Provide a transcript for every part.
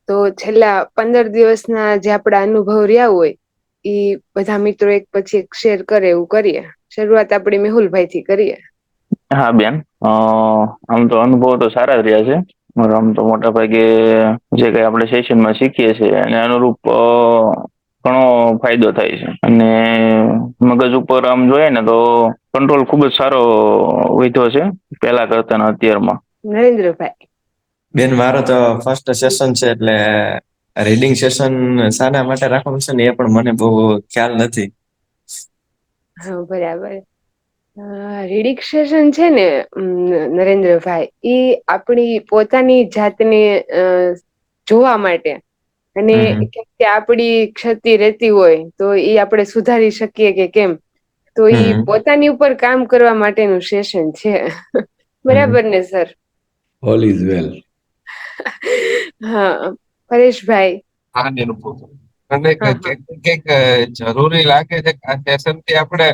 તો છેલ્લા 15 દિવસના જે આપડા અનુભવ રહ્યા હોય ઈ બધા મિત્રો એક પછી એક શેર કરે એવું કરીએ. શરૂઆત આપડી મેહુલભાઈ થી કરીએ. હા બેન, આમ તો અનુભવ તો સારા જ રહ્યા છે. આમ તો મોટા ભાગે જે કઈ આપણે સેશનમાં શીખીએ છીએ એને અનુરૂપ ઘણો ફાયદો થાય છે. અને મગજ ઉપર આમ જોઈએ ને તો કંટ્રોલ ખુબ જ સારો વધ્યો છે પેલા કરતા અત્યારમાં. નરેન્દ્રભાઈ. બેન મારો તો ફર્સ્ટ સેશન છે એટલે રીડિંગ સેશન શાના માટે રાખવાનું છે ને એ પણ મને બહુ ખ્યાલ નથી. હા બરાબર. રીડિંગ સેશન છે ને નરેન્દ્રભાઈ ઈ આપણી પોતાની જાતને જોવા માટે અને હમ હમ કે આપડી ક્ષતિ રેતી હોય તો એ આપણે સુધારી શકીએ કે કેમ. તો ઈ હમ પોતાની ઉપર કામ કરવા માટેનું સેશન છે. હમ બરાબર ને સર? All is well. હા પરેશભાઈ. હા નિરૂપો અને હા હા કઈક જરૂરી લાગે છે આ સેશન થી આપણે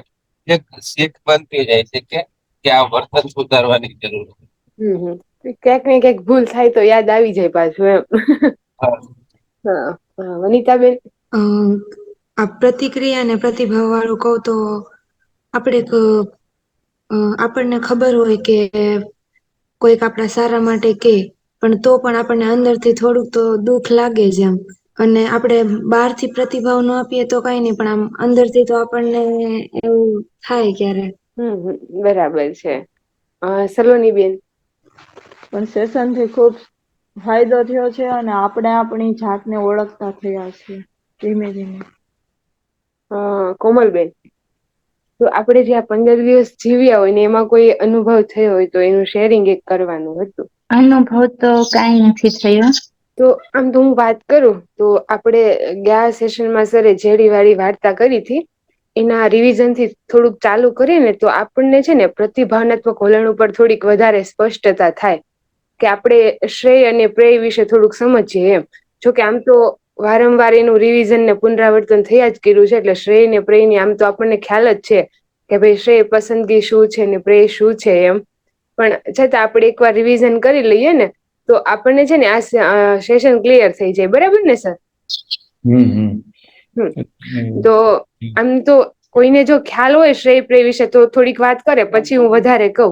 એક શીખ બનતી જાય છે કે આ વર્તન સુધારવાની જરૂર છે. ક્યાંક ને ક્યાંક ભૂલ થાય તો યાદ આવી જાય પાછું એમ. હા. હા હા વનિતાબેન. આ પ્રતિક્રિયા અને પ્રતિભાવ વાળું કહું તો આપણે આપણને ખબર હોય કે કોઈક આપણા સારા માટે કે પણ તો પણ આપણને અંદર થી થોડુંક તો દુઃખ લાગે જ એમ. અને આપડે બહાર થી પ્રતિભાવ ન આપીએ તો કઈ નઈ પણ આમ અંદર થી તો આપણને એવું થાય ક્યારે. બરાબર છે. સલોની બેન. પણ સેશન થી ખુબ ફાયદો થયો છે અને આપણે આપણી જાતને ઓળખતા થયા છે ધીમે ધીમે. કોમલબેન. તો આપડે જે આ 15 દિવસ જીવ્યા હોય ને એમાં કોઈ અનુભવ થયો હોય તો એનું શેરિંગ એક કરવાનું હતું. અનુભવ તો કઈ નથી થયો. તો આમ તો હું વાત કરું તો આપડે ગયા સેશનમાં સર જેડી વાળી વાર્તા કરી હતી. એના રિવિઝન થી થોડુંક ચાલુ કરીએ ને તો આપણને છે ને પ્રતિભાવનાત્મક વલણ ઉપર થોડીક વધારે સ્પષ્ટતા થાય કે આપણે શ્રેય અને પ્રેય વિશે થોડુંક સમજીએ એમ. જોકે આમ તો વારંવાર એનું રિવિઝન ને પુનરાવર્તન થયા જ કર્યું છે એટલે શ્રેય ને પ્રેય ને આમ તો આપણને ખ્યાલ જ છે કે ભાઈ શ્રેય પસંદગી શું છે ને પ્રેય શું છે એમ. પણ છતાં આપડે એકવાર રિવિઝન કરી લઈએ ને તો આપણને છે ને આ સેશન ક્લિયર થઈ જાય. બરાબર ને સર? હમ તો આમ તો કોઈને જો ખ્યાલ હોય શ્રેય પ્રેય વિશે તો થોડીક વાત કરે પછી હું વધારે કઉ.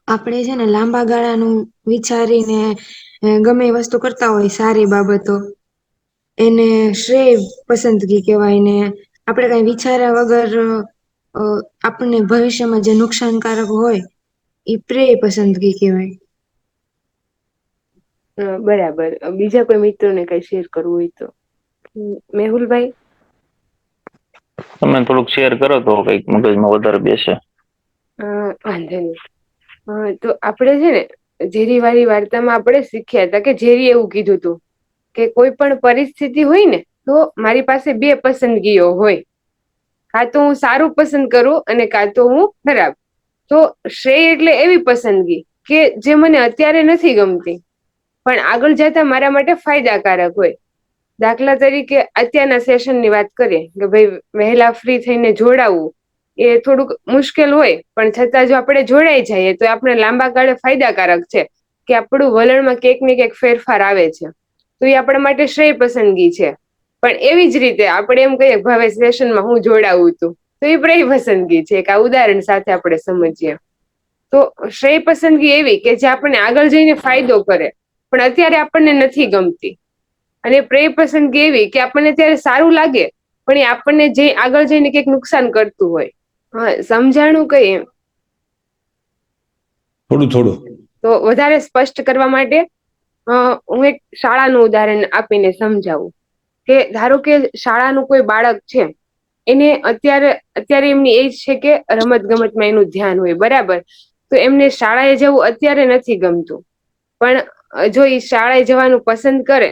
આપણે છે ને લાંબા ગાળાનું વિચારીને ગમે એ વસ્તુ કરતા હોય સારી બાબતો એને શ્રેય પસંદગી કેવાય ને આપડે કઈ વિચાર્યા વગર આપણને ભવિષ્યમાં જે નુકસાનકારક હોય ઈ પ્રેય પસંદગી કહેવાય. બરાબર. બીજા કોઈ મિત્રોને કઈ શેર કરવું હોય તો. મેહુલભાઈ. તમે થોડુંક શેર કરો તો કઈક મગજમાં વધારે બેસે. વાંધો નહી. તો આપડે છે ને ઝેરી વાળી વાર્તામાં આપણે શીખ્યા હતા કે ઝેરી એવું કીધું તું કે કોઈ પણ પરિસ્થિતિ હોય ને તો મારી પાસે બે પસંદગીઓ હોય. કા તો હું સારું પસંદ કરું અને કા તો હું ખરાબ. તો શ્રેય એટલે એવી પસંદગી કે જે મને અત્યારે નથી ગમતી પણ આગળ જતા મારા માટે ફાયદાકારક હોય. દાખલા તરીકે અત્યારના સેશન ની વાત કરીએ કે ભાઈ વહેલા ફ્રી થઈને જોડાવું એ થોડુંક મુશ્કેલ હોય પણ છતાં જો આપણે જોડાઈ જઈએ તો આપણે લાંબા ગાળે ફાયદાકારક છે. કે આપણું વલણમાં કંઈક ને કંઈક ફેરફાર આવે છે તો એ આપણા માટે શ્રેય પસંદગી છે. પણ એવી જ રીતે આપણે એમ કહીએ હવે સેશનમાં હું જોડાવું છું તો એ પ્રેય પસંદગી છે. એક આ ઉદાહરણ સાથે આપણે સમજીએ તો શ્રેય પસંદગી એવી કે જે આપણને આગળ જઈને ફાયદો કરે પણ અત્યારે આપણને નથી ગમતી. અને પ્રેય પસંદગી એવી કે આપણને અત્યારે સારું લાગે પણ એ આપણને જે આગળ જઈને કઈક નુકસાન કરતું હોય. હા સમજાણું કઈ એમ? થોડું થોડું. તો વધારે સ્પષ્ટ કરવા માટે હું એક શાળાનું ઉદાહરણ આપીને સમજાવું કે ધારો કે શાળાનું કોઈ બાળક છે એને અત્યારે એમની એજ છે કે રમત ગમતમાં એનું ધ્યાન હોય. બરાબર. તો એમને શાળા એ જવું અત્યારે નથી ગમતું પણ જો એ શાળાએ જવાનું પસંદ કરે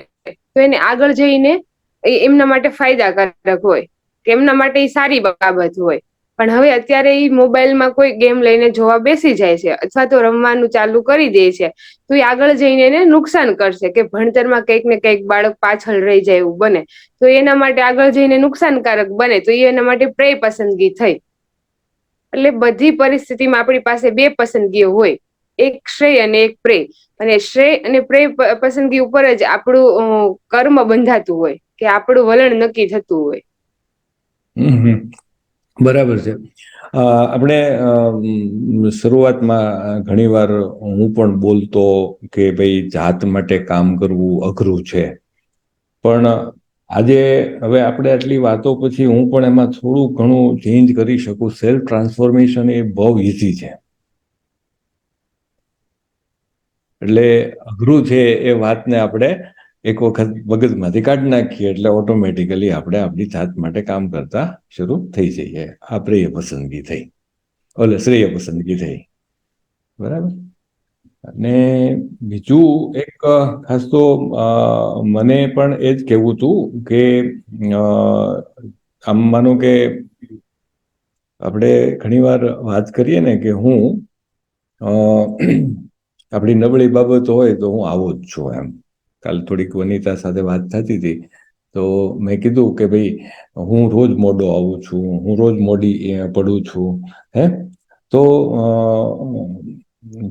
તો એને આગળ જઈને એમના માટે ફાયદાકારક હોય કે એમના માટે એ સારી બાબત હોય. પણ હવે અત્યારે મોબાઈલમાં કોઈ ગેમ લઈને જોવા બેસી જાય છે અથવા તો રમવાનું ચાલુ કરી દે છે તો એ આગળ જઈને એને નુકસાન કરશે કે ભણતરમાં કંઈક ને કંઈક બાળક પાછળ રહી જાય એવું બને તો એના માટે આગળ જઈને નુકસાનકારક બને તો એ એના માટે પ્રેય પસંદગી થઈ. એટલે બધી પરિસ્થિતિમાં આપણી પાસે બે પસંદગીઓ હોય એક શ્રેય અને એક પ્રેય, અને શ્રેય અને પ્રેય પસંદગી ઉપર જ આપણું કર્મ બંધાતું હોય, કે આપણું વલણ નક્કી થતું હોય. બરાબર છે. આપણે શરૂઆતમાં ઘણીવાર હું પણ બોલતો કે ભાઈ જાત માટે કામ કરવું અઘરું છે, પણ આજે હવે આપણે આટલી વાતો પછી હું પણ એમાં થોડું ઘણું ચેન્જ કરી શકું. સેલ્ફ ટ્રાન્સફોર્મેશન એ બહુ ઇઝી છે. એટલે અઘરું છે એ વાતને આપણે એક વખત મગજમાંથી કાઢી નાખીએ એટલે ઓટોમેટિકલી આપણે આપણી જાત માટે કામ કરતા શરૂ થઈ જઈએ. આ પ્રેય પસંદગી થઈ, શ્રેય પસંદગી થઈ. બરાબર. અને બીજું એક ખાસ તો મને પણ એ જ કહેવું હતું કે આમ માનો કે આપણે ઘણીવાર વાત કરીએ ને કે હું આપણી નબળી બાબતો હોય તો હું આવો જ છું એમ. કાલ થોડીક વનિતા સાથે વાત થતી હતી તો મેં કીધું કે ભાઈ હું રોજ મોડો આવું છું, હું રોજ મોડી પડું છું. તો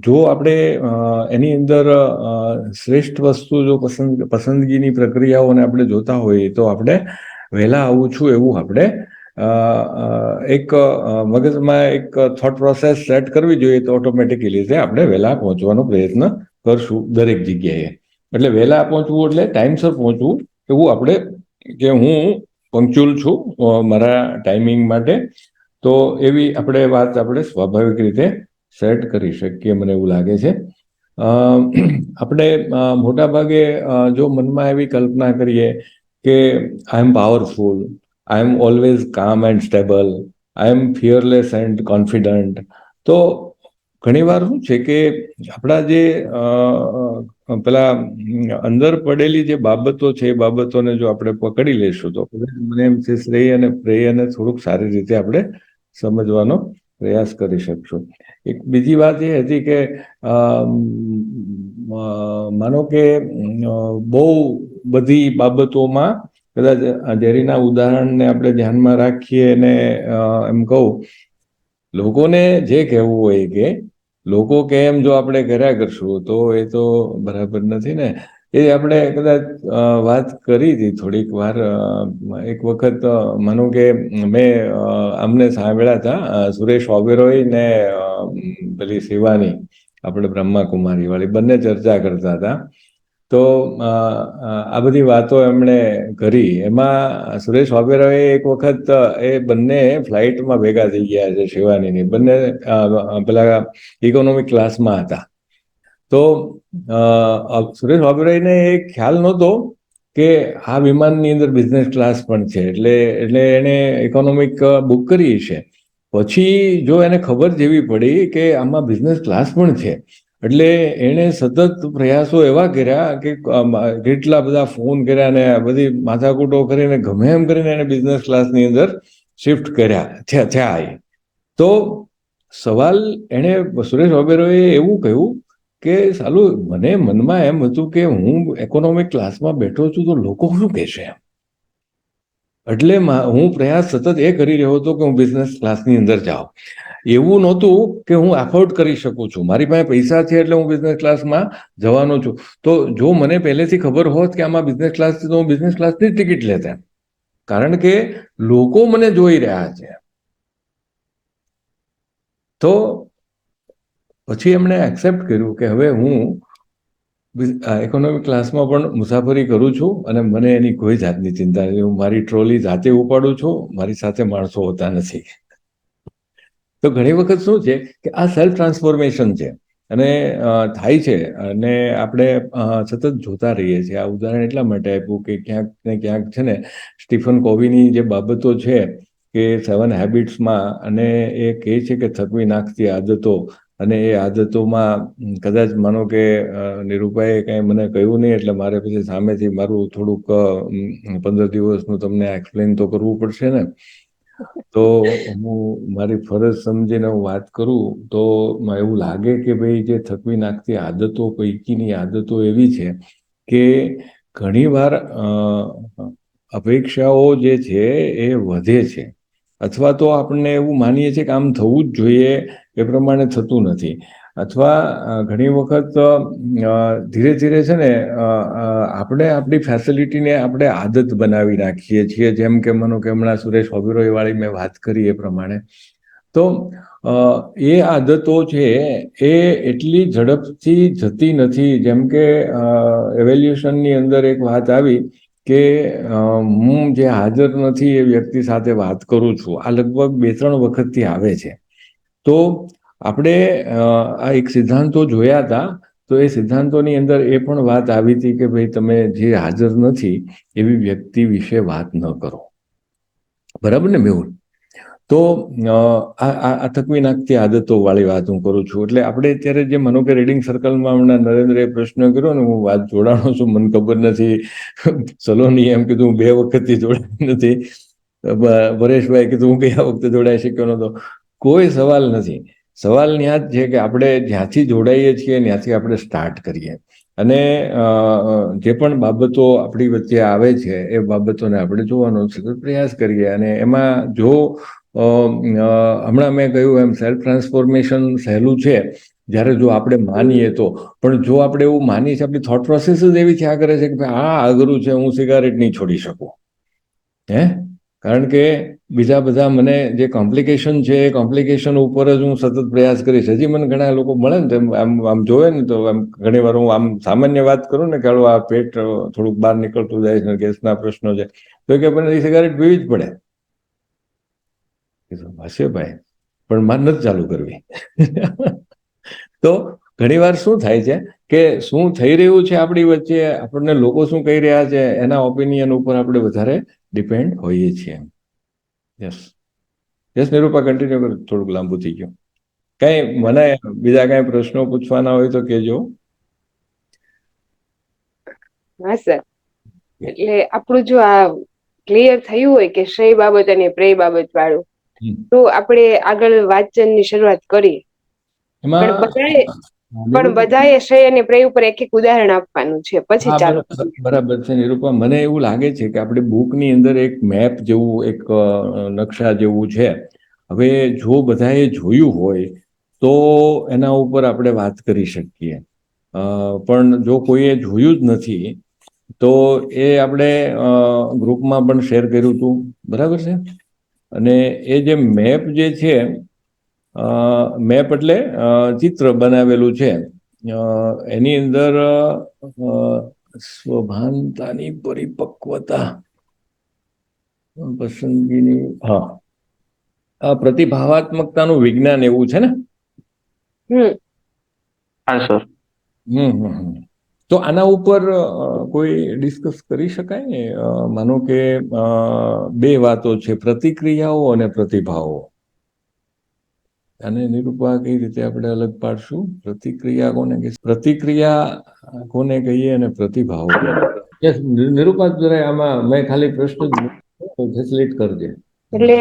જો આપણે એની અંદર શ્રેષ્ઠ વસ્તુ જો પસંદગીની પ્રક્રિયાઓને આપણે જોતા હોઈએ તો આપણે વહેલા આવું છું એવું આપણે એક મગજમાં એક થોટ પ્રોસેસ સેટ કરવી જોઈએ તો ઓટોમેટિકલી રીતે આપણે વહેલા પહોંચવાનો પ્રયત્ન કરશું દરેક જગ્યાએ. એટલે વહેલા પહોંચવું એટલે ટાઈમસર પહોંચવું એવું આપણે કે હું પંક્ચ્યુઅલ છું મારા ટાઈમિંગ માટે, તો એવી આપણે વાત આપણે સ્વાભાવિક રીતે સેટ કરી શકીએ, મને એવું લાગે છે. આપણે મોટા ભાગે જો મનમાં એવી કલ્પના કરીએ કે I am powerful, I am always calm and stable, I am fearless and confident, તો ઘણીવાર શું છે કે આપણા જે પેલા અંદર પડેલી જે બાબતો છે એ બાબતોને જો આપણે પકડી લેશું તો મને એમ છે શ્રેય અને પ્રેયને થોડુંક સારી રીતે આપણે સમજવાનો પ્રયાસ કરી શકશું. એક બીજી વાત એ હતી કે માનો કે બહુ બધી બાબતોમાં કદાચ ઝેરીના ઉદાહરણને આપણે ધ્યાનમાં રાખીએ અને એમ કહું, લોકોને જે કહેવું હોય કે લોકો કે એમ જો આપણે કર્યા કરશું તો એ તો બરાબર નથી ને. એ આપણે કદાચ વાત કરી હતી થોડીક વાર. એક વખત માનો કે મેં આમને સાંભળ્યા હતા, સુરેશ ઓબેરોય ને પેલી શિવાની આપણે બ્રહ્માકુમારી વાળી બંને ચર્ચા કરતા હતા. તો આ બધી વાતો એમણે કરી. એમાં સુરેશ ઓબેરોય એક વખત એ બંને ફ્લાઇટમાં ભેગા થઈ ગયા છે શિવાનીની, બંને પેલા ઇકોનોમિક ક્લાસમાં હતા. તો સુરેશ ઓબેરોયને એ ખ્યાલ નહોતો કે આ વિમાનની અંદર બિઝનેસ ક્લાસ પણ છે, એટલે એને ઇકોનોમિક બુક કરી છે. પછી જો એને ખબર જેવી પડી કે આમાં બિઝનેસ ક્લાસ પણ છે, એટલે એણે સતત પ્રયાસો એવા કર્યા કે કેટલા બધા ફોન કર્યા ને બધી માથાકૂટો કરીને ગમે એમ કરીને એને બિઝનેસ ક્લાસની અંદર શિફ્ટ થયા. તો સવાલ એણે સુરેશ ઓબેરોયે એવું કહ્યું કે સાલું મને મનમાં એમ હતું કે હું ઇકોનોમિક ક્લાસમાં બેઠો છું તો લોકો શું કહેશે, એટલે હું પ્રયાસ સતત એ કરી રહ્યો હતો કે હું બિઝનેસ ક્લાસની અંદર જાઉં. એવું નહોતું કે હું એફોર્ડ કરી શકું છું, મારી પાસે પૈસા છે એટલે હું બિઝનેસ ક્લાસમાં જવાનો છું. તો જો મને પહેલેથી ખબર હોત કે આમાં બિઝનેસ ક્લાસ છે તો હું બિઝનેસ ક્લાસની જ ટિકિટ લેતા, કારણ કે લોકો મને જોઈ રહ્યા છે. તો પછી એમણે એક્સેપ્ટ કર્યું કે હવે હું ઇકોનોમિક ક્લાસમાં પણ મુસાફરી કરું છું અને મને એની કોઈ જાતની ચિંતા નથી. હું મારી ટ્રોલી જાતે ઉપાડું છું, મારી સાથે માણસો હોતા નથી. તો ઘણી વખત શું છે કે આ સેલ્ફ ટ્રાન્સફોર્મેશન છે અને થાય છે, અને આપણે સતત જોતા રહીએ છીએ. આ ઉદાહરણ એટલા માટે આપ્યું કે ક્યાંક ને ક્યાંક છે ને સ્ટીફન કોવીની જે બાબતો છે કે 7 હેબિટ્સમાં, અને એ કહે છે કે થકવી નાખતી આદતો, અને એ આદતોમાં કદાચ માનો કે નિરૂપાએ કંઈ મને કહ્યું નહીં એટલે મારે પછી સામેથી મારું થોડુંક 15 દિવસનું તમને એક્સપ્લેન તો કરવું પડશે ને. તો હું મારી ફરજ સમજીને હું વાત કરું તો એવું લાગે કે ભાઈ જે થકવી નાખતી આદતો પૈકીની આદતો એવી છે કે ઘણીવાર અપેક્ષાઓ જે છે એ વધે છે, અથવા તો આપણને એવું માનીએ છીએ કે આમ થવું જ જોઈએ, એ પ્રમાણે થતું નથી. અથવા ઘણી વખત ધીરે ધીરે છે ને આપણે આપણી ફેસિલિટીને આપણે આદત બનાવી નાખીએ છીએ, જેમ કે માનો કે હમણાં સુરેશ ઓબેરોય વાળી મેં વાત કરી એ પ્રમાણે. તો એ આદતો છે એ એટલી ઝડપથી જતી નથી. જેમ કે એવેલ્યુશનની અંદર એક વાત આવી કે હું જે હાજર નથી એ વ્યક્તિ સાથે વાત કરું છું. આ લગભગ 2-3 વખતથી આવે છે. તો આપણે આ એક સિદ્ધાંતો જોયા હતા. તો એ સિદ્ધાંતોની અંદર એ પણ વાત આવી હતી કે ભાઈ તમે જે હાજર નથી એવી વ્યક્તિ વિશે વાત ન કરો. બરાબર ને મેહુલ? તો આ થકવી નાખતી આદતો વાળી વાત હું કરું છું. એટલે આપણે અત્યારે જે મનો કે રીડિંગ સર્કલમાં હમણાં નરેન્દ્રએ પ્રશ્ન કર્યો ને, હું વાત જોડાણો છું, મને ખબર નથી. સલોની એમ કીધું હું 2 વખતથી જોડાઈ નથી. પરેશભાઈ કીધું હું ગયા વખતે જોડાઈ શક્યો નતો. કોઈ સવાલ નથી. સવાલ ત્યાં જ છે કે આપણે જ્યાંથી જોડાઈએ છીએ ત્યાંથી આપણે સ્ટાર્ટ કરીએ. અને જે પણ બાબતો આપણી વચ્ચે આવે છે એ બાબતોને આપણે જોવાનો સતત પ્રયાસ કરીએ. અને એમાં જો હમણાં મેં કહ્યું એમ સેલ્ફ ટ્રાન્સફોર્મેશન સહેલું છે જ્યારે જો આપણે માનીએ તો. પણ જો આપણે એવું માનીએ છીએ, આપણી થોટ પ્રોસેસ જ એવી થયા કરે છે કે ભાઈ આ અઘરું છે, હું સિગારેટ નહીં છોડી શકું. કારણ કે બીજા બધા મને જે કોમ્પ્લિકેશન છે એ કોમ્પ્લિકેશન ઉપર જ હું સતત પ્રયાસ કરીશ. હજી મને ઘણા લોકો મળે ને તો આમ જોવે ને તો આમ ઘણી વાર હું આમ સામાન્ય વાત કરું ને કે આ પેટ થોડુંક બહાર નીકળતું જાય છે, ગેસના પ્રશ્નો છે, તો કે મને સિગારેટ પીવી જ પડે. હશે ભાઈ, પણ મારે નથી ચાલુ કરવી. તો ઘણી વાર શું થાય છે કે શું થઈ રહ્યું છે આપણી વચ્ચે, આપણને લોકો શું કહી રહ્યા છે એના ઓપિનિયન ઉપર આપણે વધારે ડિપેન્ડ હોઈએ છીએ. યસ નિરૂપા, કન્ટિન્યુ કરો. થોડુંક લાંબુ થઈ ગયું. કઈ મને બીજા કઈ પ્રશ્નો પૂછવાના હોય તો કહેજો. હા સર, એટલે આપણું જો આ ક્લિયર થયું હોય કે શ્રેય બાબત અને પ્રેય બાબત વાળું, તો આપણે આગળ વાંચનની શરૂઆત કરીએ. પણ બધાએ શ્રેય અને પ્રેય ઉપર એક એક ઉદાહરણ આપવાનું છે, પછી ચાલુ. બરાબર છે નિરૂપા. મને એવું લાગે છે કે આપણે બુકની અંદર એક મેપ જેવું, એક નકશા જેવું છે. હવે જો બધાએ જોયું હોય તો એના ઉપર આપણે વાત કરી શકીએ. પણ જો કોઈએ જોયું જ નથી તો એ આપણે ગ્રુપમાં પણ શેર કર્યું હતું. બરાબર છે. અને એ જે મેપ જે છે, મેપ એટલે ચિત્ર બનાવેલું છે. એની અંદર સ્વભાનતાની પરિપક્વતા, પસંદગીની, પ્રતિભાવાત્મકતાનું વિજ્ઞાન એવું છે ને. હા સર. તો આના ઉપર કોઈ ડિસ્કસ કરી શકાય ને? માનો કે 2 વાતો છે, પ્રતિક્રિયાઓ અને પ્રતિભાવો. અને નિરૂપા કઈ રીતે આપણે અલગ પાડશું? પ્રતિક્રિયા કોને કહીએ અને પ્રતિભાવો? નિરૂપા જરા આમાં મેં ખાલી પ્રશ્ન ફેસિલિટ કરજે. એટલે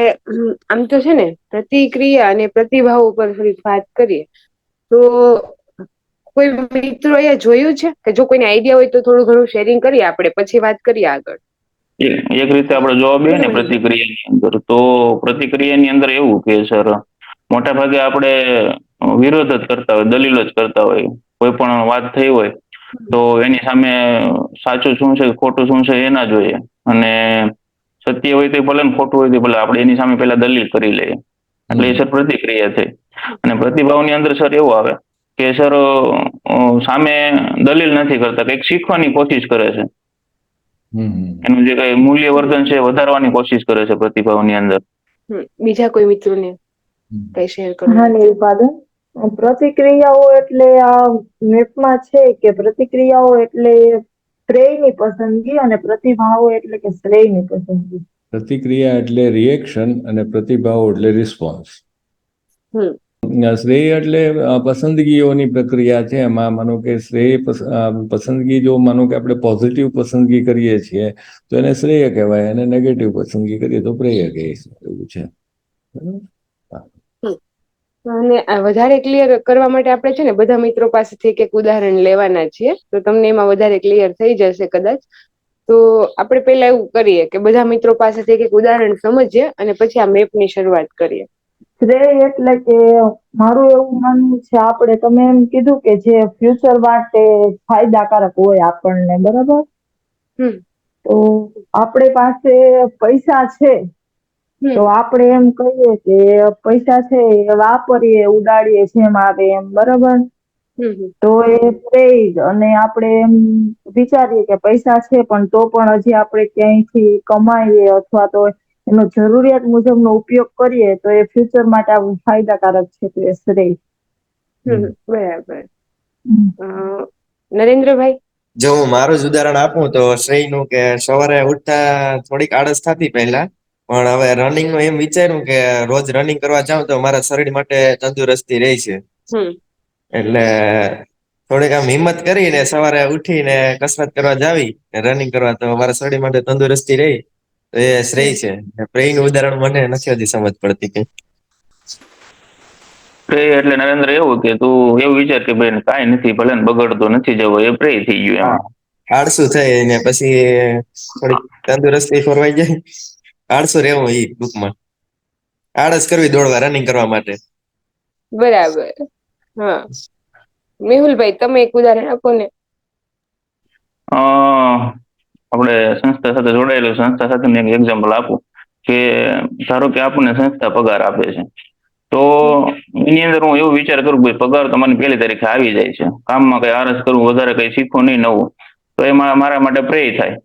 આમ તો છે ને પ્રતિક્રિયા અને પ્રતિભાવ ઉપર થોડી વાત કરીએ તો કોઈ મિત્રો એ જોયું છે કે જો કોઈને આઈડિયા હોય તો થોડું ઘણું શેરિંગ કરીએ, આપણે પછી વાત કરીએ આગળ. એક રીતે આપણે જવાબ એ ને પ્રતિક્રિયાની અંદર, તો પ્રતિક્રિયાની અંદર એવું કે સર મોટા ભાગે આપણે વિરોધ જ કરતા હોય, દલીલો જ કરતા હોય. કોઈ પણ વાત થઈ હોય તો એની સામે સાચું શું છે ખોટું શું છે એ ના જોઈએ. અને સત્ય હોય તો ભલે ને ખોટું હોય તો ભલે, આપણે એની સામે પેલા દલીલ કરી લઈએ. એટલે એ સર પ્રતિક્રિયા થઈ. અને પ્રતિભાવની અંદર સર એવું આવે કે સર સામે દલીલ નથી કરતા, કંઈક શીખવાની કોશિશ કરે છે. એનું જે કઈ મૂલ્યવર્ધન છે વધારવાની કોશિશ કરે છે પ્રતિભાવની અંદર. બીજા કોઈ મિત્રોને કઈ શેર કરો? હા નિરૂપાબેન, પ્રતિક્રિયાઓ એટલે આ મેપમાં છે કે પ્રતિક્રિયાઓ એટલે પ્રેયની પસંદગી અને પ્રતિભાવો એટલે કે શ્રેયની પસંદગી. પ્રતિક્રિયા એટલે રિએક્શન અને પ્રતિભાવ એટલે રિસ્પોન્સ. શ્રેય એટલે પસંદગીઓની પ્રક્રિયા છે. એમાં માનો કે શ્રેય પસંદગી, જો માનો કે આપણે પોઝિટિવ પસંદગી કરીએ છીએ તો એને શ્રેય કહેવાય, અને નેગેટિવ પસંદગી કરીએ તો પ્રેય કહીશું. એવું છે. અને વધારે ક્લિયર કરવા માટે આપણે છે ને બધા મિત્રો પાસેથી એક ઉદાહરણ લેવાના છીએ, તો તમને એમાં વધારે ક્લિયર થઈ જશે કદાચ. તો આપણે પેલા એવું કરીએ કે બધા મિત્રો પાસેથી એક ઉદાહરણ સમજીએ અને પછી આ મેપની શરૂઆત કરીએ. શ્રેય એટલે કે મારું એવું માનવું છે, તમે એમ કીધું કે જે ફ્યુચર માટે ફાયદાકારક હોય આપણને, બરાબર? હમ તો આપણી પાસે પૈસા છે તો હમ આપણે એમ કહીએ કે પૈસા છે એ વાપરીએ, ઉડાડીએ જેમ આવે એમ, બરાબર? હમ તો એ શ્રેય જ. અને આપણે એમ વિચારીએ કે પૈસા છે પણ તો પણ હજી આપણે ક્યાંયથી કમાઈએ અથવા તો એનો જરૂરિયાત મુજબનો ઉપયોગ કરીએ તો એ ફ્યુચર માટે આપણું ફાયદાકારક છે, તો એ શ્રેય. બરાબર. અ, નરેન્દ્રભાઈ? જો હું મારું જ ઉદાહરણ આપું તો શ્રેયનું કે સવારે ઉઠતા થોડીક આળસ થતી પહેલા, પણ હવે રનિંગ નું એમ વિચાર્યું કે રોજ રનિંગ કરવા જાઉં તો મારા શરીર માટે તંદુરસ્તી રહે છે. હમ એટલે થોડીક આમ હિંમત કરીને સવારે ઉઠીને કસરત કરવા જાવી, રનિંગ કરવા, તો મારા શરીર માટે તંદુરસ્તી રહી, તો એ શ્રેય છે. શ્રેય નું ઉદાહરણ મને નથી હજી સમજ પડતી કે પ્રેય એટલે નરેન્દ્ર એવું કે તું એવું વિચાર કે ભાઈ કાંઈ નથી, ભલે ને બગડતો નથી જવો, એ પ્રેય થઈ ગયું હા, એમાં. આળસુ થઈ ને પછી થોડીક તંદુરસ્તી ખોરવાઈ જાય. આળસુ રહેવું ઈ ટૂંકમાં, આળસ કરવી દોડવા રનિંગ કરવા માટે. બરાબર. હા, મેહુલભાઈ તમે એક ઉદાહરણ આપો ને. અ આપણે સંસ્થા સાથે જોડાયેલું, સંસ્થા સાથે એક એક્ઝામ્પલ આપું કે ધારો કે આપણને સંસ્થા પગાર આપે છે, તો એની અંદર હું એવું વિચાર કરું કે પગાર તો મને પહેલી તારીખે આવી જાય છે, કામમાં કઈ આળસ કરવું, વધારે કઈ શીખવું નહીં નવું, તો એમાં મારા માટે પ્રેય થાય.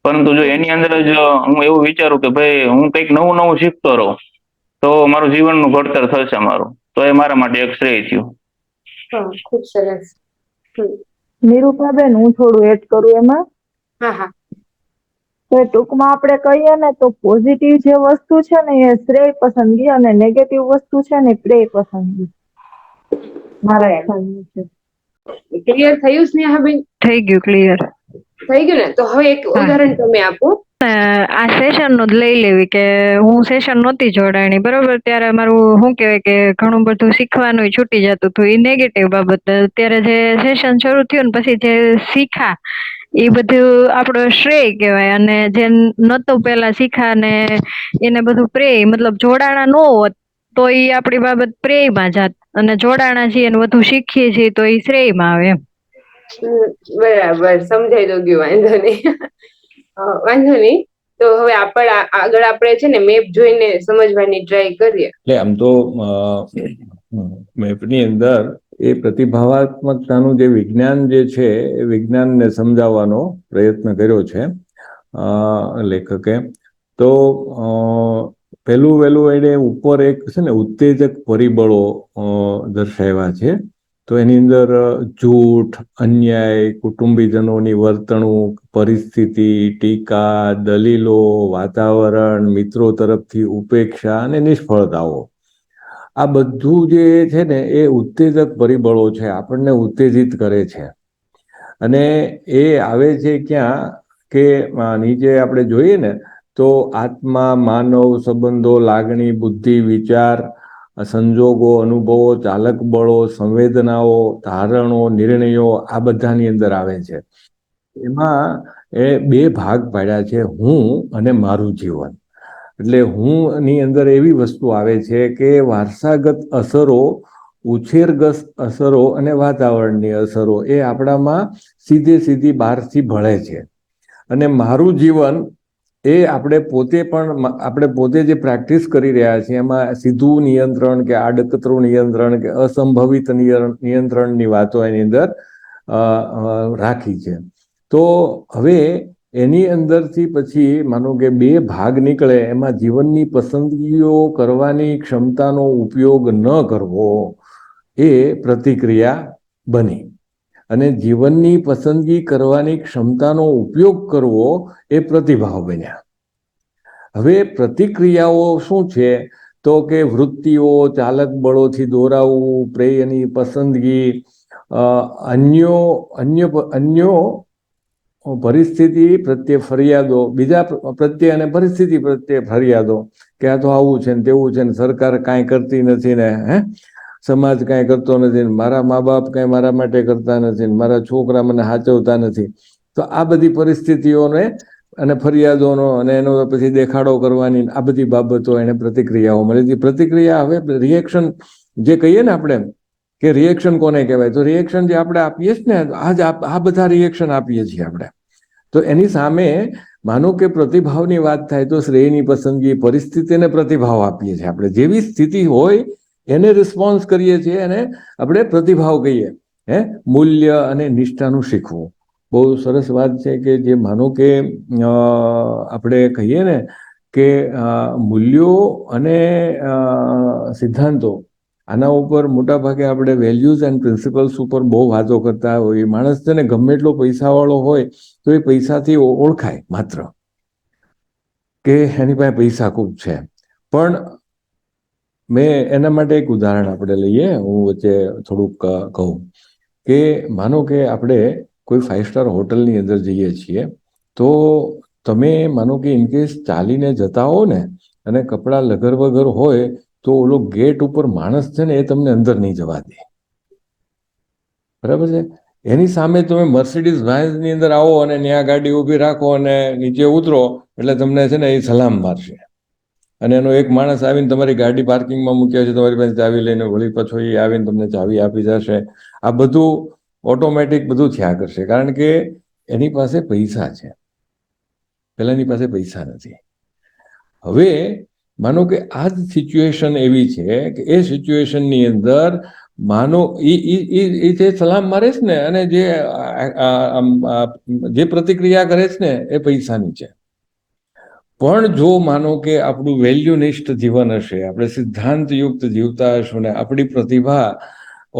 પરંતુ જો એની અંદર જ હું એવું વિચારું કે ભાઈ હું કંઈક નવું નવું શીખતો રહું, તો મારું જીવનનું ઘડતર થશે મારું, તો એ મારા માટે એક શ્રેય થયું. હા, ખૂબ સરસ. નિરૂપાબેન, હું થોડું એડ કરું એમાં. હા હા. તો ટૂંકમાં આપણે કહીએ ને તો પોઝિટિવ જે વસ્તુ છે ને એ શ્રેય પસંદગી, અને નેગેટિવ વસ્તુ છે ને પ્રેય પસંદગી, મારા બરાબર. ખ્યાલ મુજબ. ક્લિયર થયું સ્નેહાબેન? થઈ ગયું ક્લિયર. થઈ ગયું ને? તો હવે એક ઉદાહરણ તમે આપો. આ સેશન નું જ લઈ લેવી કે હું સેશન નહોતી જોડાણી, બરોબર? ત્યારે મારું શું કહેવાય કે ઘણું બધું શીખવાનું છૂટી જતું હતું, એ નેગેટિવ બાબત. ત્યારે જે સેશન શરૂ થયું ને પછી જે શીખા એ બધું આપણો શ્રેય કહેવાય, અને જે નતું પેલા શીખા ને એને બધું પ્રેય, મતલબ જોડાણા ન હોત તો એ આપણી બાબત પ્રેયમાં જાત, અને જોડાણા છીએ અને વધુ શીખીએ છીએ તો એ શ્રેયમાં આવે એમ. બરાબર, સમજાઈ તો ગયું, વાંધો નહીં. વાંધો નહીં. તો હવે આગળ આપણે છે ને મેપ જોઈને સમજવાની ટ્રાય કરીએ. એટલે આમ તો મેપની અંદર એ પ્રતિભાવાત્મકતાનું જે વિજ્ઞાન જે છે એ વિજ્ઞાનને સમજાવવાનો પ્રયત્ન કર્યો છે લેખકે. તો પહેલું વહેલું એને ઉપર એક છે ને ઉત્તેજક પરિબળો દર્શાવ્યા છે. તો એની અંદર જૂઠ, અન્યાય, કુટુંબીજનોની વર્તણૂક, પરિસ્થિતિ, ટીકા, દલીલો, વાતાવરણ, મિત્રો તરફથી ઉપેક્ષા અને નિષ્ફળતાઓ, આ બધું જે છે ને એ ઉત્તેજક પરિબળો છે, આપણને ઉત્તેજિત કરે છે. અને એ આવે છે ક્યાં કે નીચે આપણે જોઈએ ને તો આત્મા, માનવ, સંબંધો, લાગણી, બુદ્ધિ, વિચાર, સંજોગો, અનુભવો, ચાલક બળો, સંવેદનાઓ, ધારણો, નિર્ણયો, આ બધાની અંદર આવે છે. એમાં એ બે ભાગ પાડ્યા છે, હું અને મારું જીવન. એટલે હું ની અંદર એવી વસ્તુ આવે છે કે વારસાગત અસરો, ઉછેરગત અસરો અને વાતાવરણની અસરો એ આપણામાં સીધી બહારથી ભળે છે. અને મારું જીવન એ આપણે પોતે જે પ્રેક્ટિસ કરી રહ્યા છીએ એમાં સીધું નિયંત્રણ કે આડકતરું નિયંત્રણ કે અસંભવિત નિયંત્રણની વાતો એની અંદર રાખી છે. તો હવે એની અંદરથી પછી માનો કે બે ભાગ નીકળે, એમાં જીવનની પસંદગીઓ કરવાની ક્ષમતાનો ઉપયોગ ન કરવો એ પ્રતિક્રિયા બની, અને જીવનની પસંદગી કરવાની ક્ષમતાનો ઉપયોગ કરવો એ પ્રતિભાવ બન્યા. હવે પ્રતિક્રિયાઓ શું છે? તો કે વૃત્તિઓ, ચાલક બળોથી દોરાવવું, પ્રેયની પસંદગી, અન્યો પરિસ્થિતિ પ્રત્યે ફરિયાદો, બીજા પ્રત્યે અને પરિસ્થિતિ પ્રત્યે ફરિયાદો કે આ તો આવું છે ને તેવું છે ને, સરકાર કાંઈ કરતી નથી ને, સમાજ કાંઈ કરતો નથી ને, મારા મા બાપ કાંઈ મારા માટે કરતા નથી ને, મારા છોકરા મને સાચવતા નથી. તો આ બધી પરિસ્થિતિઓને અને ફરિયાદોનો અને એનો પછી દેખાડો કરવાની આ બધી બાબતો એને પ્રતિક્રિયાઓ મળે. પ્રતિક્રિયા હવે રિએક્શન જે કહીએ ને આપણે કે રિએક્શન કોને કહેવાય, તો રિએક્શન જે આપણે આપીએ છીએ ને આ બધા રિએક્શન આપીએ છીએ આપણે. તો એની સામે માનો કે પ્રતિભાવની વાત થાય તો શ્રેયની પસંદગી, પરિસ્થિતિને પ્રતિભાવ આપીએ છીએ આપણે. જેવી સ્થિતિ હોય એને રિસ્પોન્સ કરીએ છીએ, એને આપણે પ્રતિભાવ કહીએ. મૂલ્ય અને નિષ્ઠાનું શીખવું બહુ સરસ વાત છે કે જે માનો કે આપણે કહીએ ને કે મૂલ્યો અને સિદ્ધાંતો, આના ઉપર મોટા ભાગે આપણે વેલ્યુઝ એન્ડ પ્રિન્સિપલ્સ ઉપર બહુ વાતો કરતા હોઈએ. માણસ છે ને ગમે એટલો પૈસાવાળો હોય તો એ પૈસાથી ઓળખાય માત્ર કે એની પાસે પૈસા ખૂબ છે. પણ મેં એના માટે એક ઉદાહરણ આપણે લઈએ, હું વચ્ચે થોડુંક કહું કે માનો કે આપણે કોઈ 5 સ્ટાર હોટલની અંદર જઈએ છીએ, તો તમે માનો કે ઇનકેસ ચાલીને જતા હો ને અને કપડાં લગર વગર હોય તો ઓલો ગેટ ઉપર માણસ છે ને એ તમને અંદર નહીં જવા દે, બરાબર છે. એની સામે તમે મર્સિડીઝ બેન્ઝની અંદર આવો અને ત્યાં ગાડી ઊભી રાખો અને નીચે ઉતરો એટલે તમને છે ને એ સલામ મારશે. અને એનો એક માણસ આવીને તમારી ગાડી પાર્કિંગમાં મૂક્યા છે, તમારી પાસે ચાવી લઈને વળી પાછો એ આવીને તમને ચાવી આપી જશે. આ બધું ઓટોમેટિક બધું થયા કરશે, કારણ કે એની પાસે પૈસા છે, પેલાની પાસે પૈસા નથી. હવે માનો કે આ જ સિચ્યુએશન એવી છે કે એ સિચ્યુએશનની અંદર માનો એ જે સલામ મારે છે ને અને જે પ્રતિક્રિયા કરે છે ને એ પૈસાની છે. પણ જો માનો કે આપણું વેલ્યુનિષ્ઠ જીવન હશે, આપણે સિદ્ધાંતયુક્ત જીવતા હશું ને આપણી પ્રતિભા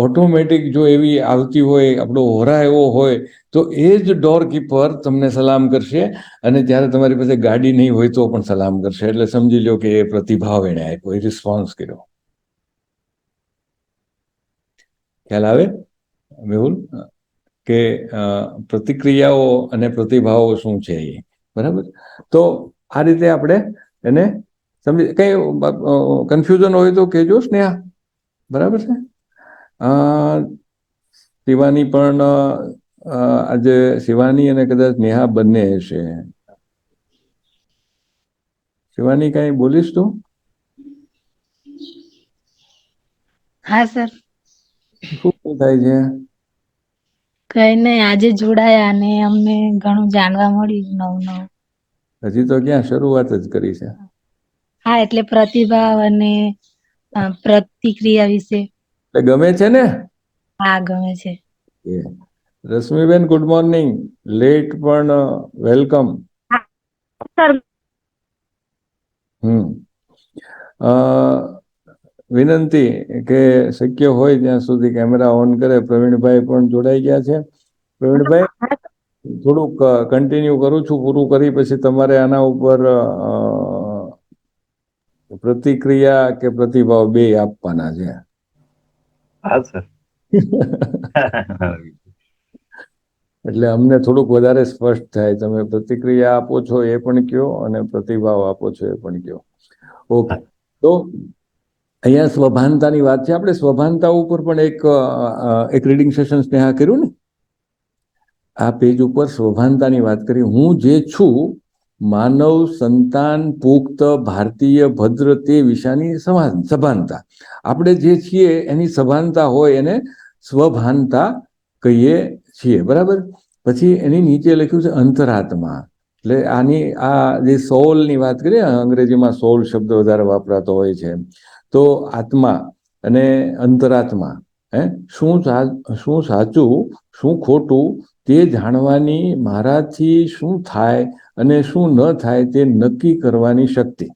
ઓટોમેટિક જો એવી આવતી હોય, આપણો હોરા એવો હોય, તો એ જ ડોરકીપર તમને સલામ કરશે અને જ્યારે તમારી પાસે ગાડી નહીં હોય તો પણ સલામ કરશે. એટલે સમજી લો કે એ પ્રતિભાવ એને આપ્યો, એ રિસ્પોન્સ કર્યો. ખ્યાલ આવે મેહુલ કે પ્રતિક્રિયાઓ અને પ્રતિભાવો શું છે એ? બરાબર. તો આ રીતે આપણે એને સમજી, કઈ કન્ફ્યુઝન હોય તો કહેજો સ્નેહા, બરાબર છે. શિવાની પણ આજે શિવાની અને કદાચ નેહા બંને હશે. શિવાની કઈ બોલીશ તું? હા સર. શું થાય છે? કઈ નહીં, આજે જોડાયા અને અમને ઘણું જાણવા મળ્યું નવું. હજી તો ક્યાં શરૂઆત જ કરી છે. હા, એટલે પ્રતિભાવ અને પ્રતિક્રિયા વિશે ગમે છે ને? હા, ગમે છે. Rashmiben, good morning. લેટ પણ વેલકમ. વિનંતી કે શક્ય હોય ત્યાં સુધી કેમેરા ઓન કરે. પ્રવીણભાઈ પણ જોડાઈ ગયા છે. પ્રવીણભાઈ, થોડુંક કન્ટિન્યુ કરું છું, પૂરું કરી પછી તમારે આના ઉપર પ્રતિક્રિયા કે પ્રતિભાવ બે આપવાના છે. હા સર. એટલે અમને થોડુંક વધારે સ્પષ્ટ થાય. તમે પ્રતિક્રિયા આપો છો એ પણ કયો અને પ્રતિભાવ આપો છો એ પણ કયો. ઓકે. તો અહીંયા સ્વભાનતાની વાત છે. આપણે સ્વભાનતા ઉપર પણ એક રીડિંગ સેશન સ્નેહા કર્યું ને, આ પેજ ઉપર સ્વભાનતાની વાત કરી. હું જે છું માનવ સંતાન પુખ્ત ભારતીય ભદ્ર તે વિષયની સભાનતા. આપણે જે છીએ એની સભાનતા હોય એને સ્વભાનતા કહીએ છીએ, બરાબર. પછી એની નીચે લખ્યું છે અંતરાત્મા. એટલે આ જે સોલની વાત કરીએ, અંગ્રેજીમાં સોલ શબ્દ વધારે વાપરાતો હોય છે. તો આત્મા અને અંતરાત્મા, શું સાચું શું ખોટું તે જાણવાની, મારાથી શું થાય અને શું ન થાય તે નક્કી કરવાની શક્તિ.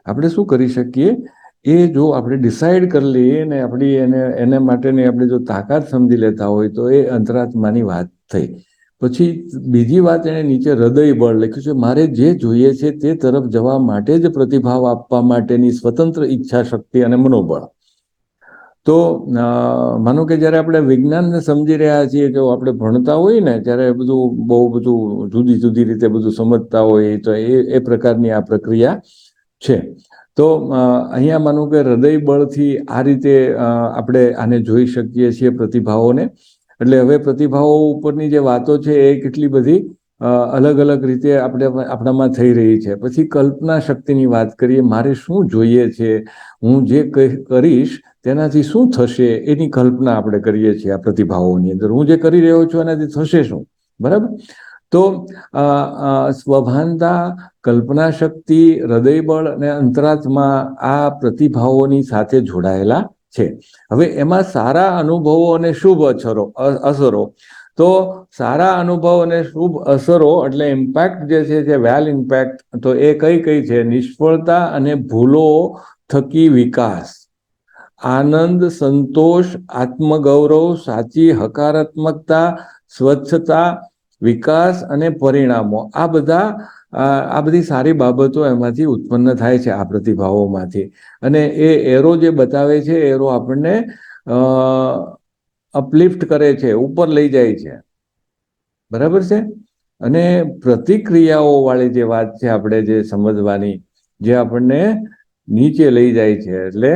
આપણે શું કરી શકીએ એ જો આપણે ડિસાઈડ કરી લઈએ ને આપણી એના માટેની આપણે જો તાકાત સમજી લેતા હોય તો એ અંતરાત્માની વાત થઈ. પછી બીજી વાત એને નીચે હૃદય બળ લખ્યું છે. મારે જે જોઈએ છે તે તરફ જવા માટે જ પ્રતિભાવ આપવા માટેની સ્વતંત્ર ઈચ્છા શક્તિ અને મનોબળ. તો માનો કે જ્યારે આપણે વિજ્ઞાનને સમજી રહ્યા છીએ, જો આપણે ભણતા હોય ને ત્યારે બહુ બધું જુદી જુદી રીતે બધું સમજતા હોય, તો એ પ્રકારની આ પ્રક્રિયા છે. તો અહીંયા માનો કે હૃદય બળથી આ રીતે આપણે આને જોઈ શકીએ છીએ પ્રતિભાવોને. એટલે હવે પ્રતિભાવો ઉપરની જે વાતો છે એ કેટલી બધી અલગ અલગ રીતે આપણામાં થઈ રહી છે. પછી કલ્પના શક્તિની વાત કરીએ, મારે શું જોઈએ છે, હું જે કરીશ તેનાથી શું થશે એની કલ્પના આપણે કરીએ છીએ. આ પ્રતિભાવોની અંદર હું જે કરી રહ્યો છું એનાથી થશે શું, બરાબર. તો સ્વભાનતા, કલ્પના શક્તિ, હૃદયબળ અને અંતરાત્મા આ પ્રતિભાવોની સાથે જોડાયેલા છે. હવે એમાં સારા અનુભવો અને શુભ અસરો, તો સારા અનુભવ અને શુભ અસરો એટલે ઇમ્પેક્ટ જે છે જે વેલ ઇમ્પેક્ટ, તો એ કઈ છે? નિષ્ફળતા અને ભૂલો થકી વિકાસ, આનંદ, સંતોષ, આત્મગૌરવ, સાચી હકારાત્મકતા, સ્વચ્છતા, વિકાસ અને પરિણામો, આ બધી સારી બાબતો એમાંથી ઉત્પન્ન થાય છે, આ પ્રતિભાવોમાંથી. અને એ એરો જે બતાવે છે, એરો આપણને અપલિફ્ટ કરે છે, ઉપર લઈ જાય છે, બરાબર છે. અને પ્રતિક્રિયાઓ વાળી જે વાત છે આપણે જે સમજવાની, જે આપણને નીચે લઈ જાય છે. એટલે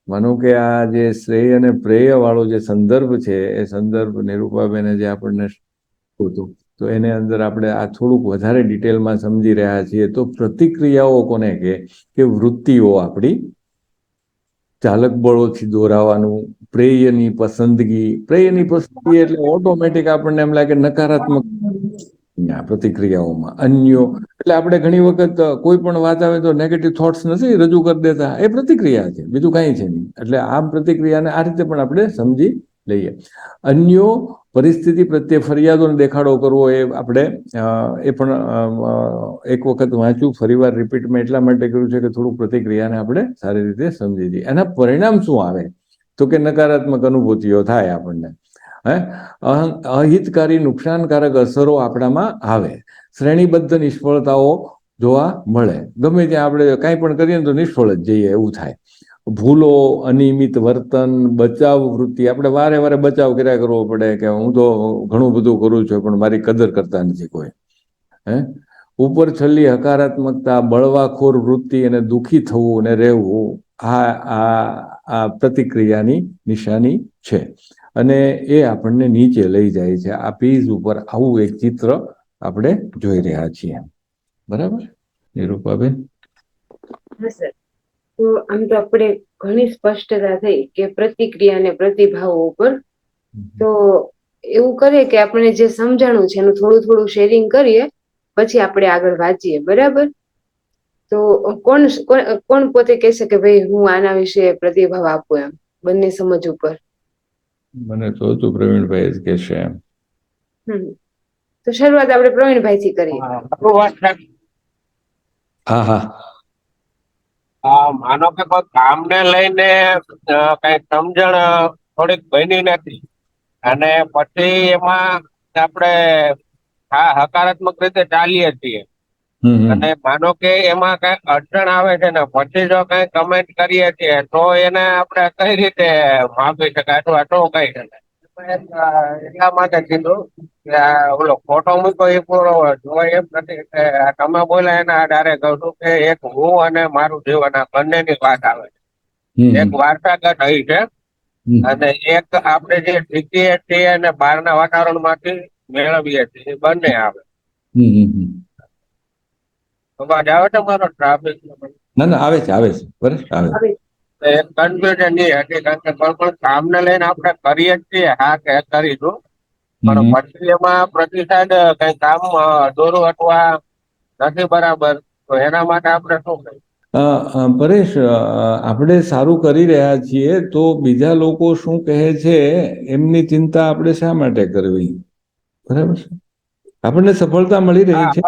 માનો કે આ જે શ્રેય અને પ્રેય વાળો જે સંદર્ભ છે, એ સંદર્ભ નિરૂપાબેને જે આપણને હતું, તો એને અંદર આપણે આ થોડુંક વધારે ડિટેલમાં સમજી રહ્યા છીએ. તો પ્રતિક્રિયાઓ કોને કે વૃત્તિઓ આપણી, ચાલક બળોથી દોરાવાનું, પ્રેયની પસંદગી એટલે ઓટોમેટિક આપણને એમ લાગે નકારાત્મક પ્રતિક્રિયાઓમાં. અન્યો એટલે આપણે ઘણી વખત કોઈ પણ વાત આવે તો નેગેટિવ થોટ્સ નથી રજૂ કરી દેતા, એ પ્રતિક્રિયા છે, બીજું કાંઈ છે નહીં. એટલે આ પ્રતિક્રિયાને આ રીતે પણ આપણે સમજી લઈએ. અન્યો પરિસ્થિતિ પ્રત્યે ફરિયાદોનો દેખાડો કરવો, એ આપણે એ પણ એક વખત વાંચ્યું, ફરીવાર રિપીટમાં એટલા માટે કર્યું છે કે થોડુંક પ્રતિક્રિયાને આપણે સારી રીતે સમજી લઈએ. એના પરિણામ શું આવે? તો કે નકારાત્મક અનુભૂતિઓ થાય આપણને, અહિતકારી, નુકસાનકારક અસરો આપણામાં આવે, શ્રેણીબદ્ધ નિષ્ફળતાઓ જોવા મળે. ગમે ત્યાં આપણે કાંઈ પણ કરીએ ને તો નિષ્ફળ જ જઈએ એવું થાય. ભૂલો, અનિયમિત વર્તન, બચાવ વૃત્તિ, આપણે વારે વારે બચાવ કર્યા કરવો પડે કે હું તો ઘણું બધું કરું છું પણ મારી કદર કરતા નથી કોઈ. ઉપર છેલ્લી હકારાત્મકતા, બળવાખોર વૃત્તિ અને દુઃખી થવું અને રહેવું, આ પ્રતિક્રિયાની નિશાની છે. અને એ આપણને નીચે લઈ જાય છે. આ પેજ ઉપર આવું એક ચિત્ર આપણે જોઈ રહ્યા છીએ, બરાબર નિરૂપાબેન? સર, તો આમ તો આપણે ઘણી સ્પષ્ટતા થઈ કે પ્રતિક્રિયા અને પ્રતિભાવો ઉપર. તો એવું કરીએ કે આપણે જે સમજાણું છે એનું થોડું થોડું શેરિંગ કરીએ, પછી આપણે આગળ વાંચીએ, બરાબર? તો કોણ પોતે કહેશે કે ભાઈ હું આના વિશે પ્રતિભાવ આપું, એમ બંને સમજ ઉપર? મને તો હતું પ્રવીણભાઈ જ કહેશે એમ. તો શરૂઆત આપણે પ્રવીણભાઈ થી કરીએ. હા હા. માનો કે કોઈ કામને લઈને કઈ સમજણ થોડીક બની નથી, અને પછી એમાં આપણે હકારાત્મક રીતે ચાલીએ છીએ, અને માનો કે એમાં કઈ અડચણ આવે છે ને પછી જો કઈ કમેન્ટ કરીએ છીએ, તો એને આપણે કઈ રીતે માપી શકાય અથવા શું કહી શકાય? એટલા માટે કીધું કે ઓલો ફોટો મૂકો એ પૂરો જોવાય એમ નથી. કે તમે બોલ્યા એના આધારે કહું છું કે એક હું અને મારું જીવન આ બંનેની વાત આવે છે. એક વાર્તાગત અહીં છે, અને એક આપણે જે શીખીએ છીએ અને બહારના વાતાવરણ માંથી મેળવીએ છીએ, બંને આવે. અવાજ આવે છે મારો? ટ્રાફિક ના આવે છે, આવે છે, બરાબર આવે. કન્ફ્યુઝન નહીં હતી, કારણ કે કોઈ પણ કામને લઈને આપણે કરીએ જ છીએ, હા કે કરીશું, પણ પછી એમાં પ્રતિસાદ કઈ કામ દોરું અથવા નથી બરાબર, તો એના માટે આપણે શું કરીએ? પરેશ, આપણે સારું કરી રહ્યા છીએ તો બીજા લોકો શું કહે છે એમની ચિંતા આપણે શા માટે કરવી? બરાબર છે. આપણને સફળતા મળી રહી છે,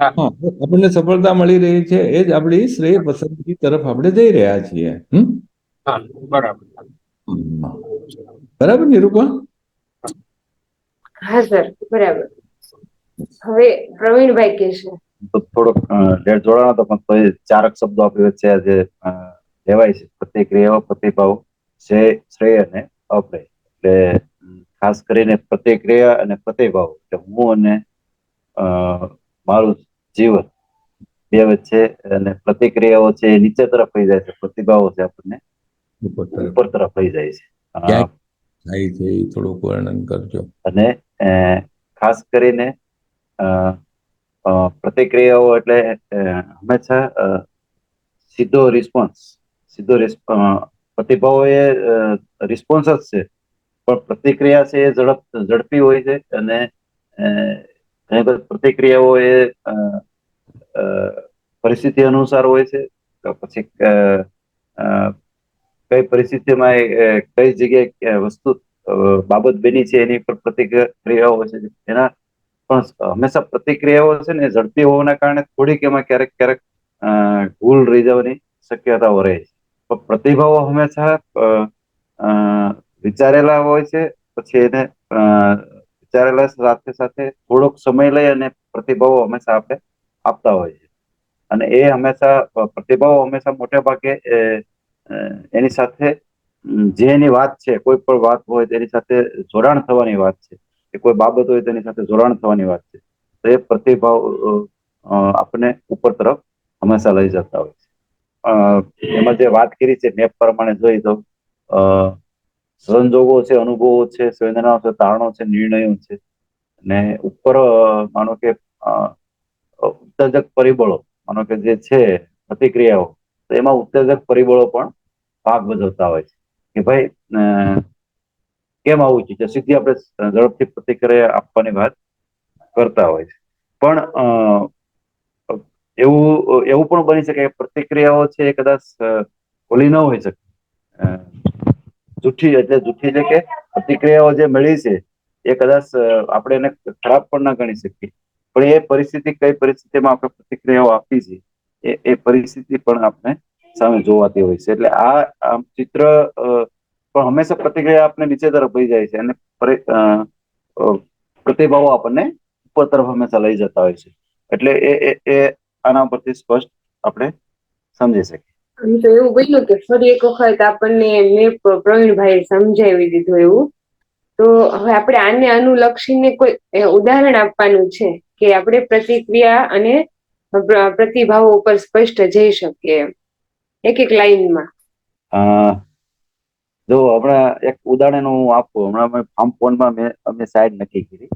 આપણને સફળતા મળી રહી છે, એ જ આપણી શ્રેય પસંદગી તરફ આપણે જઈ રહ્યા છીએ. બરાબર બરાબર નિરૂપા? હા સર, બરાબર. હવે પ્રવીણભાઈ કહેશે. થોડોક જોડાણો તો પણ ચારક શબ્દો આપણી વચ્ચે આજે લેવાય છે: પ્રતિક્રિયાઓ, પ્રતિભાવ, શ્રેય અને અપ્રેય. એટલે ખાસ કરીને પ્રતિક્રિયા અને પ્રતિભાવ એટલે હું અને મારું જીવન બે વચ્ચે, અને પ્રતિક્રિયાઓ છે એ નીચે તરફ લઈ જાય છે, પ્રતિભાવો છે આપણને ઉપર તરફ લઈ જાય છે. થાય છે એ થોડુંક વર્ણન કરજો. અને ખાસ કરીને પ્રતિક્રિયાઓ એટલે હંમેશા સીધો પ્રતિભાવો એ રિસ્પોન્સ જ છે, પણ પ્રતિક્રિયા છે એ ઝડપી હોય છે. અને ઘણી બધી પ્રતિક્રિયાઓ એ પરિસ્થિતિ અનુસાર હોય છે. તો પછી કઈ પરિસ્થિતિમાં કઈ જગ્યાએ વસ્તુ બાબત બની છે એની પર પ્રતિક્રિયાઓ હોય છે. એના પણ હંમેશા પ્રતિક્રિયાઓ છે ને ઝડપી હોવાના કારણે થોડીક એમાં ક્યારેક ક્યારેક ભૂલ રહી જવાની શક્યતાઓ રહે છે. પણ પ્રતિભાવો હંમેશા વિચારેલા હોય છે. પછી એને વિચારેલા સાથે સાથે થોડોક સમય લઈ અને પ્રતિભાવો હંમેશા આપણે આપતા હોય છે. અને એ હંમેશા પ્રતિભાવો હંમેશા મોટે ભાગે એની સાથે જે એની વાત છે, કોઈ પણ વાત હોય તેની સાથે જોડાણ થવાની વાત છે, કે કોઈ બાબત હોય તેની સાથે જોડાણ થવાની વાત છે, તો એ પ્રતિભાવ આપણે ઉપર તરફ હંમેશા લઈ જતા હોય છે. એમાં જે વાત કરી છે મેપ પ્રમાણે જોઈ તો સંજોગો છે, અનુભવો છે, સંવેદનાઓ છે, તારણો છે, નિર્ણયો છે, અને ઉપર માનો કે ઉત્તેજક પરિબળો, માનો કે જે છે પ્રતિક્રિયાઓ, તો એમાં ઉત્તેજક પરિબળો પણ ભાગ ભજવતા હોય છે. કે ભાઈ કેમ આવું છે, સીધી આપણે ઝડપથી પ્રતિક્રિયા આપવાની વાત કરતા હોય છે. પણ એવું પણ બની શકે કે પ્રતિક્રિયાઓ છે એ કદાચ ખોલી ન હોઈ શકે, જૂઠી એટલે કે પ્રતિક્રિયાઓ જે મળી છે એ કદાચ આપણે એને ખરાબ પણ ના ગણી શકીએ. પણ એ પરિસ્થિતિ કઈ પરિસ્થિતિમાં આપણે પ્રતિક્રિયાઓ આપી છે એ પરિસ્થિતિ પણ આપણે સામે જોવાતી હોય છે. એટલે આ ચિત્ર પણ હંમેશા પ્રતિક્રિયા આપણે નીચે તરફ લઈ જાય છે, અને પ્રતિભાવો આપણને ઉપર તરફ હંમેશા લઈ જતા હોય છે. એટલે એ આના પરથી સ્પષ્ટ આપણે સમજી શકીએ. આમ તો એવું બન્યું કે ફરી એક વખત આપણને મેં પ્રવીણભાઈ સમજાવી દીધું એવું. તો હવે આપણે આને અનુલક્ષીને કોઈ ઉદાહરણ આપવાનું છે કે આપણે પ્રતિક્રિયા અને પ્રતિભાવો ઉપર સ્પષ્ટ જઈ શકીએ એક એક લાઈનમાં. જો હમણાં એક ઉદાહરણ હું આપું. હમણાં ફાર્મ ફોનમાં અમે સાઈડ નક્કી કરી.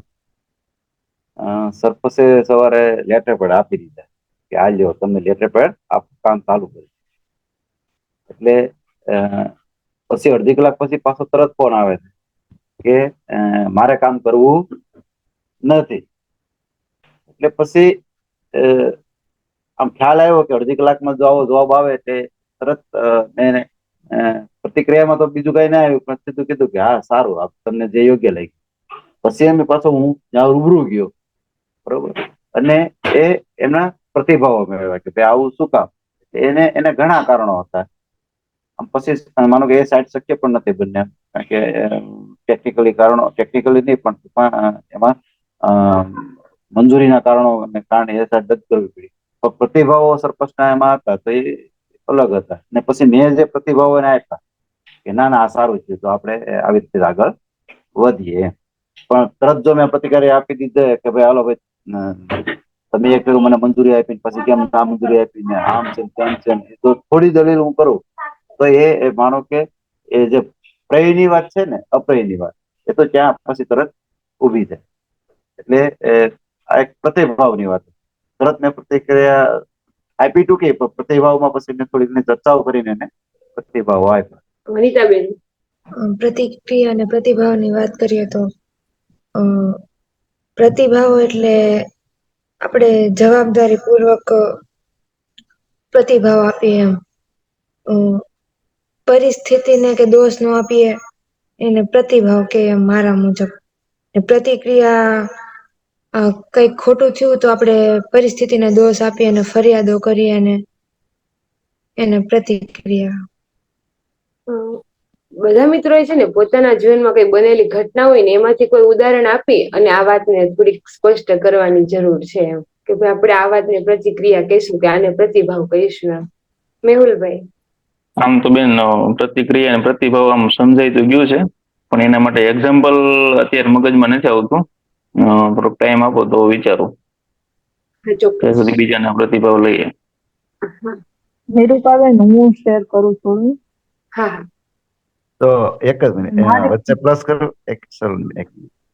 સરપંચે સવારે લેટર પેડ આપી દીધા કે આ લ્યો તમે લેટર પેડ કામ ચાલુ કર્યું. એટલે પછી અડધી કલાક પછી પાછો તરત ફોન આવે છે કે મારે કામ કરવું નથી. એટલે પછી આમ ખ્યાલ આવ્યો કે અડધી કલાકમાં જો આવો જવાબ આવે એટલે તરત મેં પ્રતિક્રિયામાં તો બીજું કઈ ના આવ્યું, પણ સીધું કીધું કે હા સારું, તમને જે યોગ્ય લાગ્યું. પછી એમ પાછો હું ત્યાં રૂબરૂ ગયો, બરોબર, અને એમના પ્રતિભાવો મેળવ્યા કે ભાઈ આવું શું કામ. એને ઘણા કારણો હતા. પછી માનો કે એ સાઈડ શક્ય પણ નથી બંને, કારણ કે ટેકનિકલી નહીં પણ એમાં મંજૂરીના કારણે એ સાઈડ રદ કરવી પડી. તો પ્રતિભાવો સરપંચના એમાં હતા તો એ અલગ હતા. ને પછી મેં જે પ્રતિભાવો એને આપ્યા કે ના ના આ સારું છે, તો આપણે આવી રીતે આગળ વધીએ. પણ તરત જો મેં પ્રતિક્રિયા આપી દીધે કે ભાઈ હાલો ભાઈ તમે એક ફેરું મને મંજૂરી આપી પછી કેમ ના મંજૂરી આપી, આમ છે તેમ છે, તો થોડી દલીલ હું કરું તો એ માનો કે એ જે પ્રયની વાત છે ને અપ્રયની વાત, એ તો ત્યાં પછી તરત ઉભી થાય. એટલે આ એક પ્રતિભાવની વાત. તરત મેં પ્રતિક્રિયા આપી ટૂંકી, પ્રતિભાવમાં પછી મેં થોડીક ચર્ચાઓ કરીને એને પ્રતિભાવો આપ્યા. વનિતાબેન. પ્રતિક્રિયા અને પ્રતિભાવની વાત કરીએ તો પ્રતિભાવ એટલે આપણે જવાબદારી પૂર્વક પ્રતિભાવ આપીએ એમ. પરિસ્થિતિને કે દોષ ન આપીએ એને પ્રતિભાવ કે એમ મારા મુજબ. પ્રતિક્રિયા કઈક ખોટું થયું તો આપણે પરિસ્થિતિને દોષ આપીએ અને ફરિયાદો કરીએ એને પ્રતિક્રિયા. બધા મિત્રો એ છે ને પોતાના જીવનમાં કઈ બનેલી ઘટના હોય ને એમાંથી કોઈ ઉદાહરણ આપી અને આ વાતને થોડીક સ્પષ્ટ કરવાની જરૂર છે એમ. કે ભાઈ આપણે આ વાતને પ્રતિક્રિયા કહીશું કે આને પ્રતિભાવ કહીશું એમ. મેહુલભાઈ. આમ તો બેન પ્રતિક્રિયા અને પ્રતિભાવ આમ સમજાઈ તો ગયું છે, પણ એના માટે એક્ઝામ્પલ અત્યારે મગજમાં નથી આવતું. થોડોક ટાઈમ આપો તો વિચારું. ત્યાં સુધી બીજાના પ્રતિભાવ લઈએ. નિરૂપાબેન, હું શેર કરું થોડું. હા. તો એક જ મિનિટ વચ્ચે પ્લસ કરું.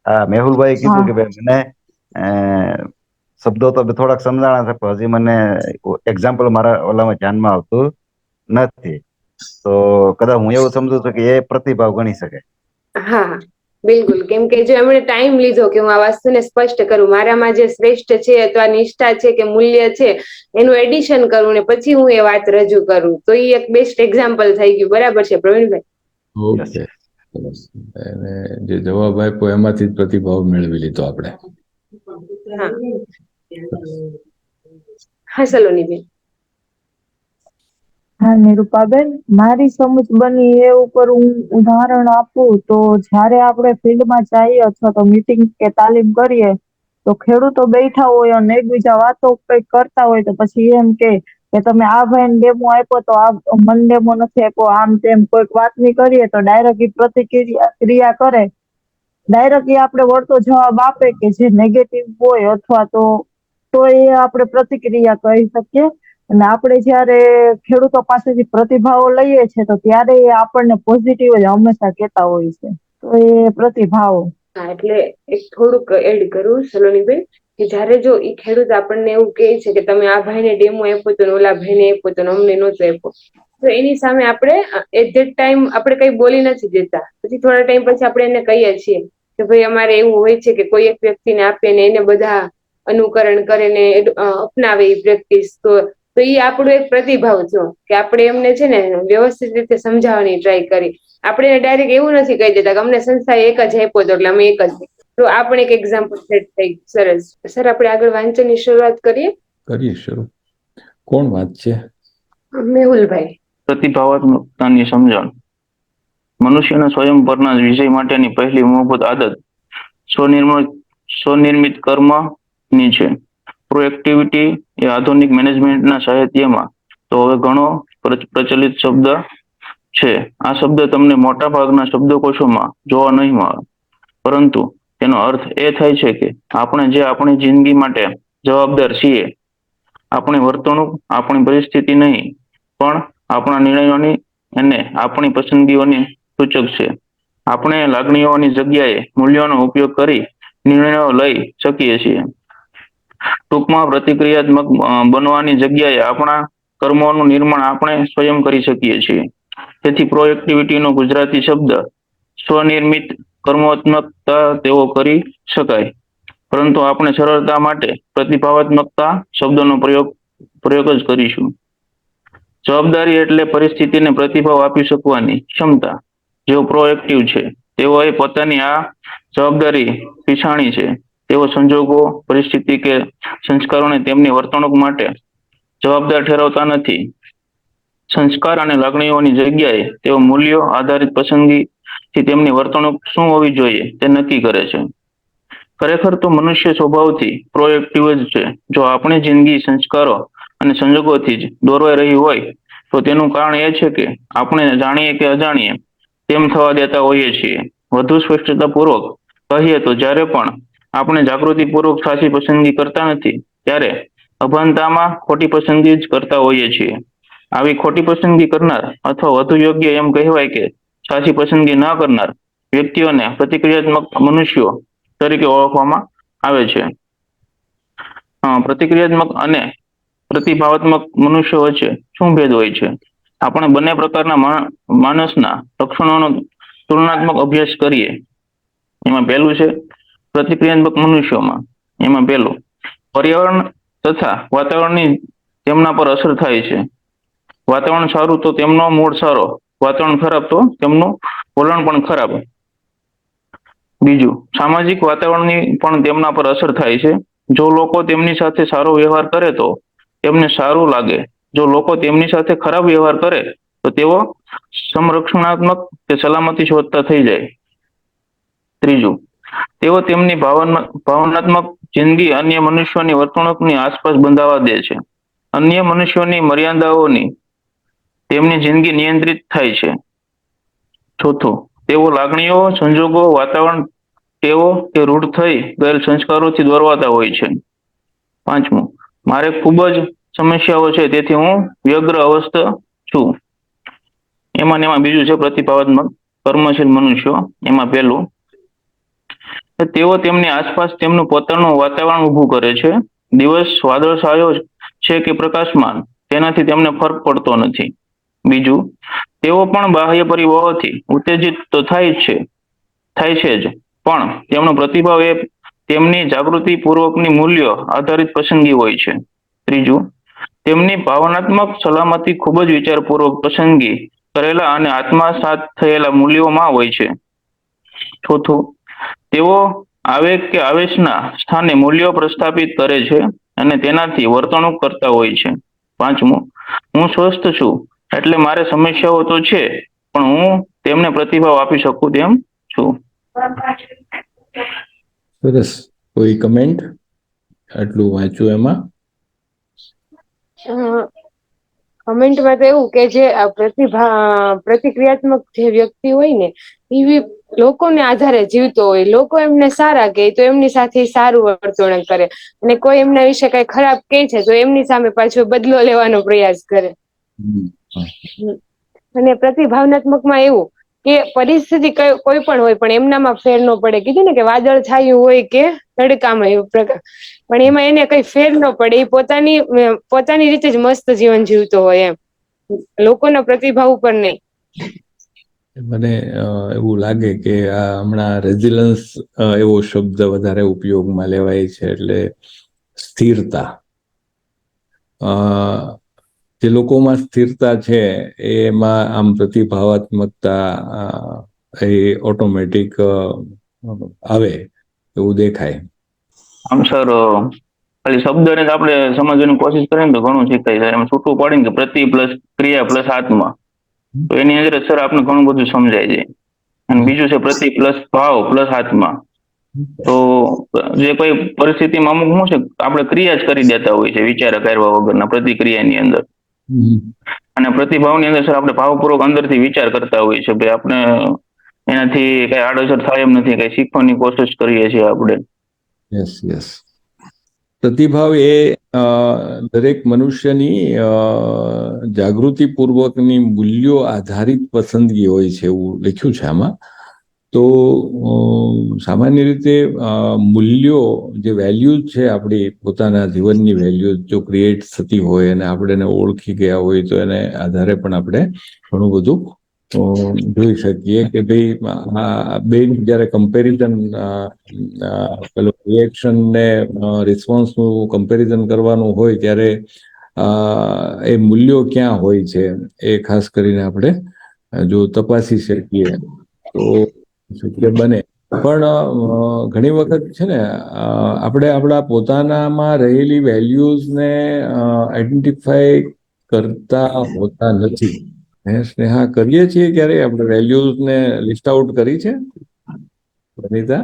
હા, મેહુલભાઈ કીધું કે ભાઈ મને અ, શબ્દો તો થોડાક સમજાણા છે પણ હજી મને એક્ઝામ્પલ મારા ઓલામાં ધ્યાનમાં આવતું નથી. તો કદાચ હું એવું સમજુ છું કે એ પ્રતિભાવ ગણી શકાય. હા, બિલકુલ. કેમ કે જો એમણે ટાઈમ લીધો કે હું આ વસ્તુને સ્પષ્ટ કરું, મારામાં જે શ્રેષ્ઠ છે અથવા નિષ્ઠા છે કે મૂલ્ય છે એનું એડિશન કરું ને પછી હું એ વાત રજૂ કરું, તો એ એક બેસ્ટ એક્ઝામ્પલ થઈ ગયું. બરાબર છે પ્રવીણભાઈ? યસ. ઓકે, સરસ. અને જે જવાબ આપ્યો એમાંથી જ પ્રતિભાવ મેળવી લીધો આપણે. હા હા, સલોનીબેન. હા નિરૂપાબેન, મારી સમજ બની એ ઉપર હું ઉદાહરણ આપું તો જ્યારે આપણે ફિલ્ડમાં જઈએ અથવા તો મીટિંગ કે તાલીમ કરીએ તો ખેડૂતો બેઠા હોય અને એકબીજા વાતો કઈક કરતા હોય તો પછી એમ કે તમે આ ભાઈને ડેમો આપ્યો તો આ મન ડેમો નથી આપ્યો, આમ તેમ કોઈક વાત ની કરીએ તો ડાયરેક્ટ પ્રતિક્રિયા કરે. ડાયરેક્ટ આપણે વળતો જવાબ આપે કે જે નેગેટિવ હોય અથવા તો એ આપણે પ્રતિક્રિયા કહી શકીએ. અને આપણે જયારે ખેડૂતો પાસેથી પ્રતિભાવો લઈએ છીએ તો ત્યારે એ આપણને પોઝિટિવ જ હંમેશા કહેતા હોય છે. તો એ પ્રતિભાવો. હા, એટલે એક થોડુંક એડ કરું સલોનીબેન, કે જયારે જો ઈ ખેડૂત આપણને એવું કહે છે કે તમે આ ભાઈને ડેમો આપ્યો તો ઓલા ભાઈને આપ્યો તો અમને નહોતો આપ્યો, તો એની સામે આપણે એટ ધેટ ટાઈમ આપણે કઈ બોલી નથી દેતા. પછી થોડા ટાઈમ પછી આપણે એને કહીએ છીએ કે ભાઈ અમારે એવું હોય છે કે કોઈ એક વ્યક્તિને આપે ને એને બધા અનુકરણ કરે ને અપનાવે એ પ્રેક્ટિસ, તો એ આપણો એક પ્રતિભાવ થયો કે આપણે એમને છે ને વ્યવસ્થિત રીતે સમજાવવાની ટ્રાય કરી. આપણે ડાયરેક્ટ એવું નથી કહી દેતા કે અમને સંસ્થાએ એક જ આપ્યો હતો એટલે અમે એક જ. તો આ પણ એક એક્ઝામ્પલ સેટ થઈ. સરસ સર, આપણે આગળ વાંચનની શરૂઆત કરીએ. કરીએ શરૂ. કોણ વાત છે? મેહુલભાઈ. પ્રતિભાવકતાની સમજણ. મનુષ્યના સ્વયં પરના વિજય માટેની પહેલી મૂળભૂત આદત સ્વનિર્મિત કર્મની છે. પ્રોએક્ટિવિટી એ આધુનિક મેનેજમેન્ટના સાહિત્યમાં તો હવે ઘણો પ્રચલિત શબ્દ છે. આ શબ્દ તમને મોટા ભાગના શબ્દકોશોમાં જોવા નહીં મળે, પરંતુ તેનો અર્થ એ થાય છે કે આપણે જે આપણી જિંદગી માટે જવાબદાર છીએ, આપણી વર્તણૂક આપણી પરિસ્થિતિ નહીં, પણ આપણા નિર્ણયોની અને આપણી પસંદગીઓની સૂચક છે. આપણે લાગણીઓની જગ્યાએ મૂલ્યોનો ઉપયોગ કરી નિર્ણયો લઈ શકીએ છીએ. ટૂંકમાં પ્રતિક્રિયાત્મક બનવાની જગ્યાએ આપણા કર્મોનું નિર્માણ આપણે સ્વયં કરી શકીએ છીએ. તેથી પ્રોએક્ટિવિટીનો ગુજરાતી શબ્દ સ્વનિર્મિત કર્માત્મકતા તેઓ કરી શકાય, પરંતુ આપણે સરળતા માટે પ્રતિભાવાત્મકતા શબ્દનો પ્રયોગ જ કરીશું. જવાબદારી એટલે પરિસ્થિતિને પ્રતિભાવ આપી શકવાની ક્ષમતા. જેઓ પ્રોએક્ટિવ છે તેઓએ પોતાની આ જવાબદારી પીછાણી છે. તેઓ સંજોગો, પરિસ્થિતિ કે સંસ્કારોને તેમની વર્તણૂક માટે જવાબદાર ઠેરવતા નથી. સંસ્કાર અને લાગણીઓની જગ્યાએ તેઓ મૂલ્યો આધારિત પસંદગીથી તેમની વર્તણૂક શું હોવી જોઈએ તે નક્કી કરે છે. ખરેખર તો મનુષ્ય સ્વભાવથી પ્રોએક્ટિવ જ છે. જો આપણી જિંદગી સંસ્કારો અને સંજોગોથી જ દોરવાઈ રહી હોય તો તેનું કારણ એ છે કે આપણે જાણીએ કે અજાણીએ તેમ થવા દેતા હોઈએ છીએ. વધુ સ્પષ્ટતાપૂર્વક કહીએ તો જ્યારે પણ આપણે જાગૃતિપૂર્વક સાચી પસંદગી કરતા નથી, ત્યારે અભાનતામાં ખોટી પસંદગી જ કરતા હોઈએ છીએ. આવી ખોટી પસંદગી કરનાર અથવા વધુ યોગ્ય એમ કહેવાય કે સાચી પસંદગી ન કરનાર વ્યક્તિઓને પ્રતિક્રિયાત્મક મનુષ્યો તરીકે ઓળખવામાં આવે છે. પ્રતિક્રિયાત્મક અને પ્રતિભાવાત્મક મનુષ્યો વચ્ચે શું ભેદ હોય છે? આપણે બંને પ્રકારના માણસના લક્ષણોનો તુલનાત્મક અભ્યાસ કરીએ. એમાં પહેલું છે પ્રતિક્રિયાત્મક મનુષ્યોમાં. એમાં પહેલું, પર્યાવરણ તથા વાતાવરણની તેમના પર અસર થાય છે. વાતાવરણ સારું તો તેમનો મૂડ સારો, વાતાવરણ ખરાબ તો તેમનું વલણ પણ ખરાબ. બીજું, સામાજિક વાતાવરણની પણ તેમના પર અસર થાય છે. જો લોકો તેમની સાથે સારો વ્યવહાર કરે તો તેમને સારું લાગે. જો લોકો તેમની સાથે ખરાબ વ્યવહાર કરે તો તેઓ સંરક્ષણાત્મક કે સલામતી શોધતા થઈ જાય. ત્રીજું, તેઓ તેમની ભાવનાત્મક જિંદગી અન્ય મનુષ્યોની વર્તણૂકની આસપાસ બંધાવા દે છે. અન્ય મનુષ્યોની મર્યાદાઓની તેમની જિંદગી નિયંત્રિત થાય છે. ચોથું, તેઓ લાગણીઓ, સંજોગો, વાતાવરણ, ટેવો કે રૂઢ થઈ ગયેલ સંસ્કારોથી દોરવાતા હોય છે. પાંચમું, મારે ખૂબ જ સમસ્યાઓ છે તેથી હું વ્યગ્ર અવસ્થ છું. એમાં બીજું છે પ્રતિભાવાત્મક કર્મશીલ મનુષ્યો. એમાં પહેલું, કે તેઓ તેમની આસપાસ તેમનું પોતાનું વાતાવરણ ઊભું કરે છે. દિવસ વાદળછાયો છે કે પ્રકાશમાન તેનાથી તેમને ફરક પડતો નથી. બીજું, તેઓ પણ બાહ્ય પરિબળોથી ઉત્તેજિત તો થાય છે જ, પણ તેમનો પ્રતિભાવ એ તેમની જાગૃતિપૂર્વકની મૂલ્યો આધારિત પસંદગી હોય છે. ત્રીજું, તેમની ભાવનાત્મક સલામતી ખૂબ જ વિચારપૂર્વક પસંદગી કરેલા અને આત્મસાત થયેલા મૂલ્યોમાં હોય છે. ચોથું, તેઓ આવેગ કે આવેશના સ્થાને મૂલ્યો પ્રસ્થાપિત કરે છે અને તેનાથી વર્તણૂક કરતા હોય છે. પાંચમું, હું સ્વસ્થ છું એટલે મારે સમસ્યાઓ તો છે, પણ હું તેમને પ્રતિભાવ આપી શકું તેમ છું. સરસ. કોઈ કમેન્ટ આટલું વાંચ્યું એમાં? કમેન્ટમાં તો એવું કે જે પ્રતિક્રિયાત્મક જે વ્યક્તિ હોય ને એ લોકોને આધારે જીવતો હોય. લોકો એમને સારા કહે તો એમની સાથે સારું વર્તણૂક કરે, અને કોઈ એમના વિશે કઈ ખરાબ કહે છે તો એમની સામે પાછો બદલો લેવાનો પ્રયાસ કરે. અને પ્રતિભાવનાત્મકમાં એવું કે પરિસ્થિતિ કોઈ પણ હોય પણ એમનામાં ફેર ન પડે. કીધું ને કે વાદળ છાયું હોય કે તડકામાં એવું પ્રકાર, પણ એમાં એને કઈ ફેર ન પડે. એ પોતાની રીતે જ મસ્ત જીવન જીવતો હોય એમ, લોકોના પ્રતિભાવ ઉપર નહીં. મને એવું લાગે કે આ હમણાં રેઝિલન્સ એવો શબ્દ વધારે ઉપયોગમાં લેવાય છે, એટલે સ્થિરતા. જે લોકોમાં સ્થિરતા છે એમાં આમ પ્રતિભાવાત્મકતા એ ઓટોમેટિક આવે એવું દેખાય. આમ સર, ખાલી શબ્દને જ આપણે સમજવાની કોશિશ કરીએ ને તો ઘણું શીખાય છે. એમ છૂટું પાડીને કે પ્રતિ પ્લસ ક્રિયા પ્લસ આત્મા, તો એની અંદર સર આપણે ઘણું બધું સમજાય છે. અને બીજું છે પ્રતિ પ્લસ ભાવ પ્લસ આત્મા. તો જે કોઈ પરિસ્થિતિમાં અમુક શું છે, આપણે ક્રિયા જ કરી દેતા હોય છે વિચાર કરવા વગરના પ્રતિક્રિયાની અંદર. અને પ્રતિભાવની અંદર સર આપણે ભાવપૂર્વક અંદરથી વિચાર કરતા હોઈએ છીએ. ભાઈ આપણે એનાથી કઈ આડઅસર થાય એમ નથી, કઈ શીખવાની કોશિશ કરીએ છીએ આપણે. Yes yes. પ્રતિભાવ એ દરેક મનુષ્યની જાગૃતિપૂર્વકની મૂલ્યો આધારિત પસંદગી હોય છે એવું લખ્યું છે આમાં. તો સામાન્ય રીતે મૂલ્યો જે વેલ્યુઝ છે આપણી પોતાના જીવનની વેલ્યુઝ જો ક્રિએટ થતી હોય અને આપણે એને ઓળખી ગયા હોય તો એને આધારે પણ આપણે ઘણું બધું જોઈ શકીએ કે ભાઈ આ બે જયારે કમ્પેરિઝન પેલું રિએક્શન ને રિસ્પોન્સનું કમ્પેરિઝન કરવાનું હોય ત્યારે એ મૂલ્યો ક્યાં હોય છે એ ખાસ કરીને આપણે જો તપાસી શકીએ તો શક્ય બને. પણ ઘણી વખત છે ને આપણે આપણા પોતાનામાં રહેલી વેલ્યુઝને આઈડેન્ટિફાઈ કરતા હોતા નથી. સ્નેહા, કરીએ છીએ ક્યારે આપણે વેલ્યુઝને લિસ્ટ આઉટ કરી છે? વનિતા,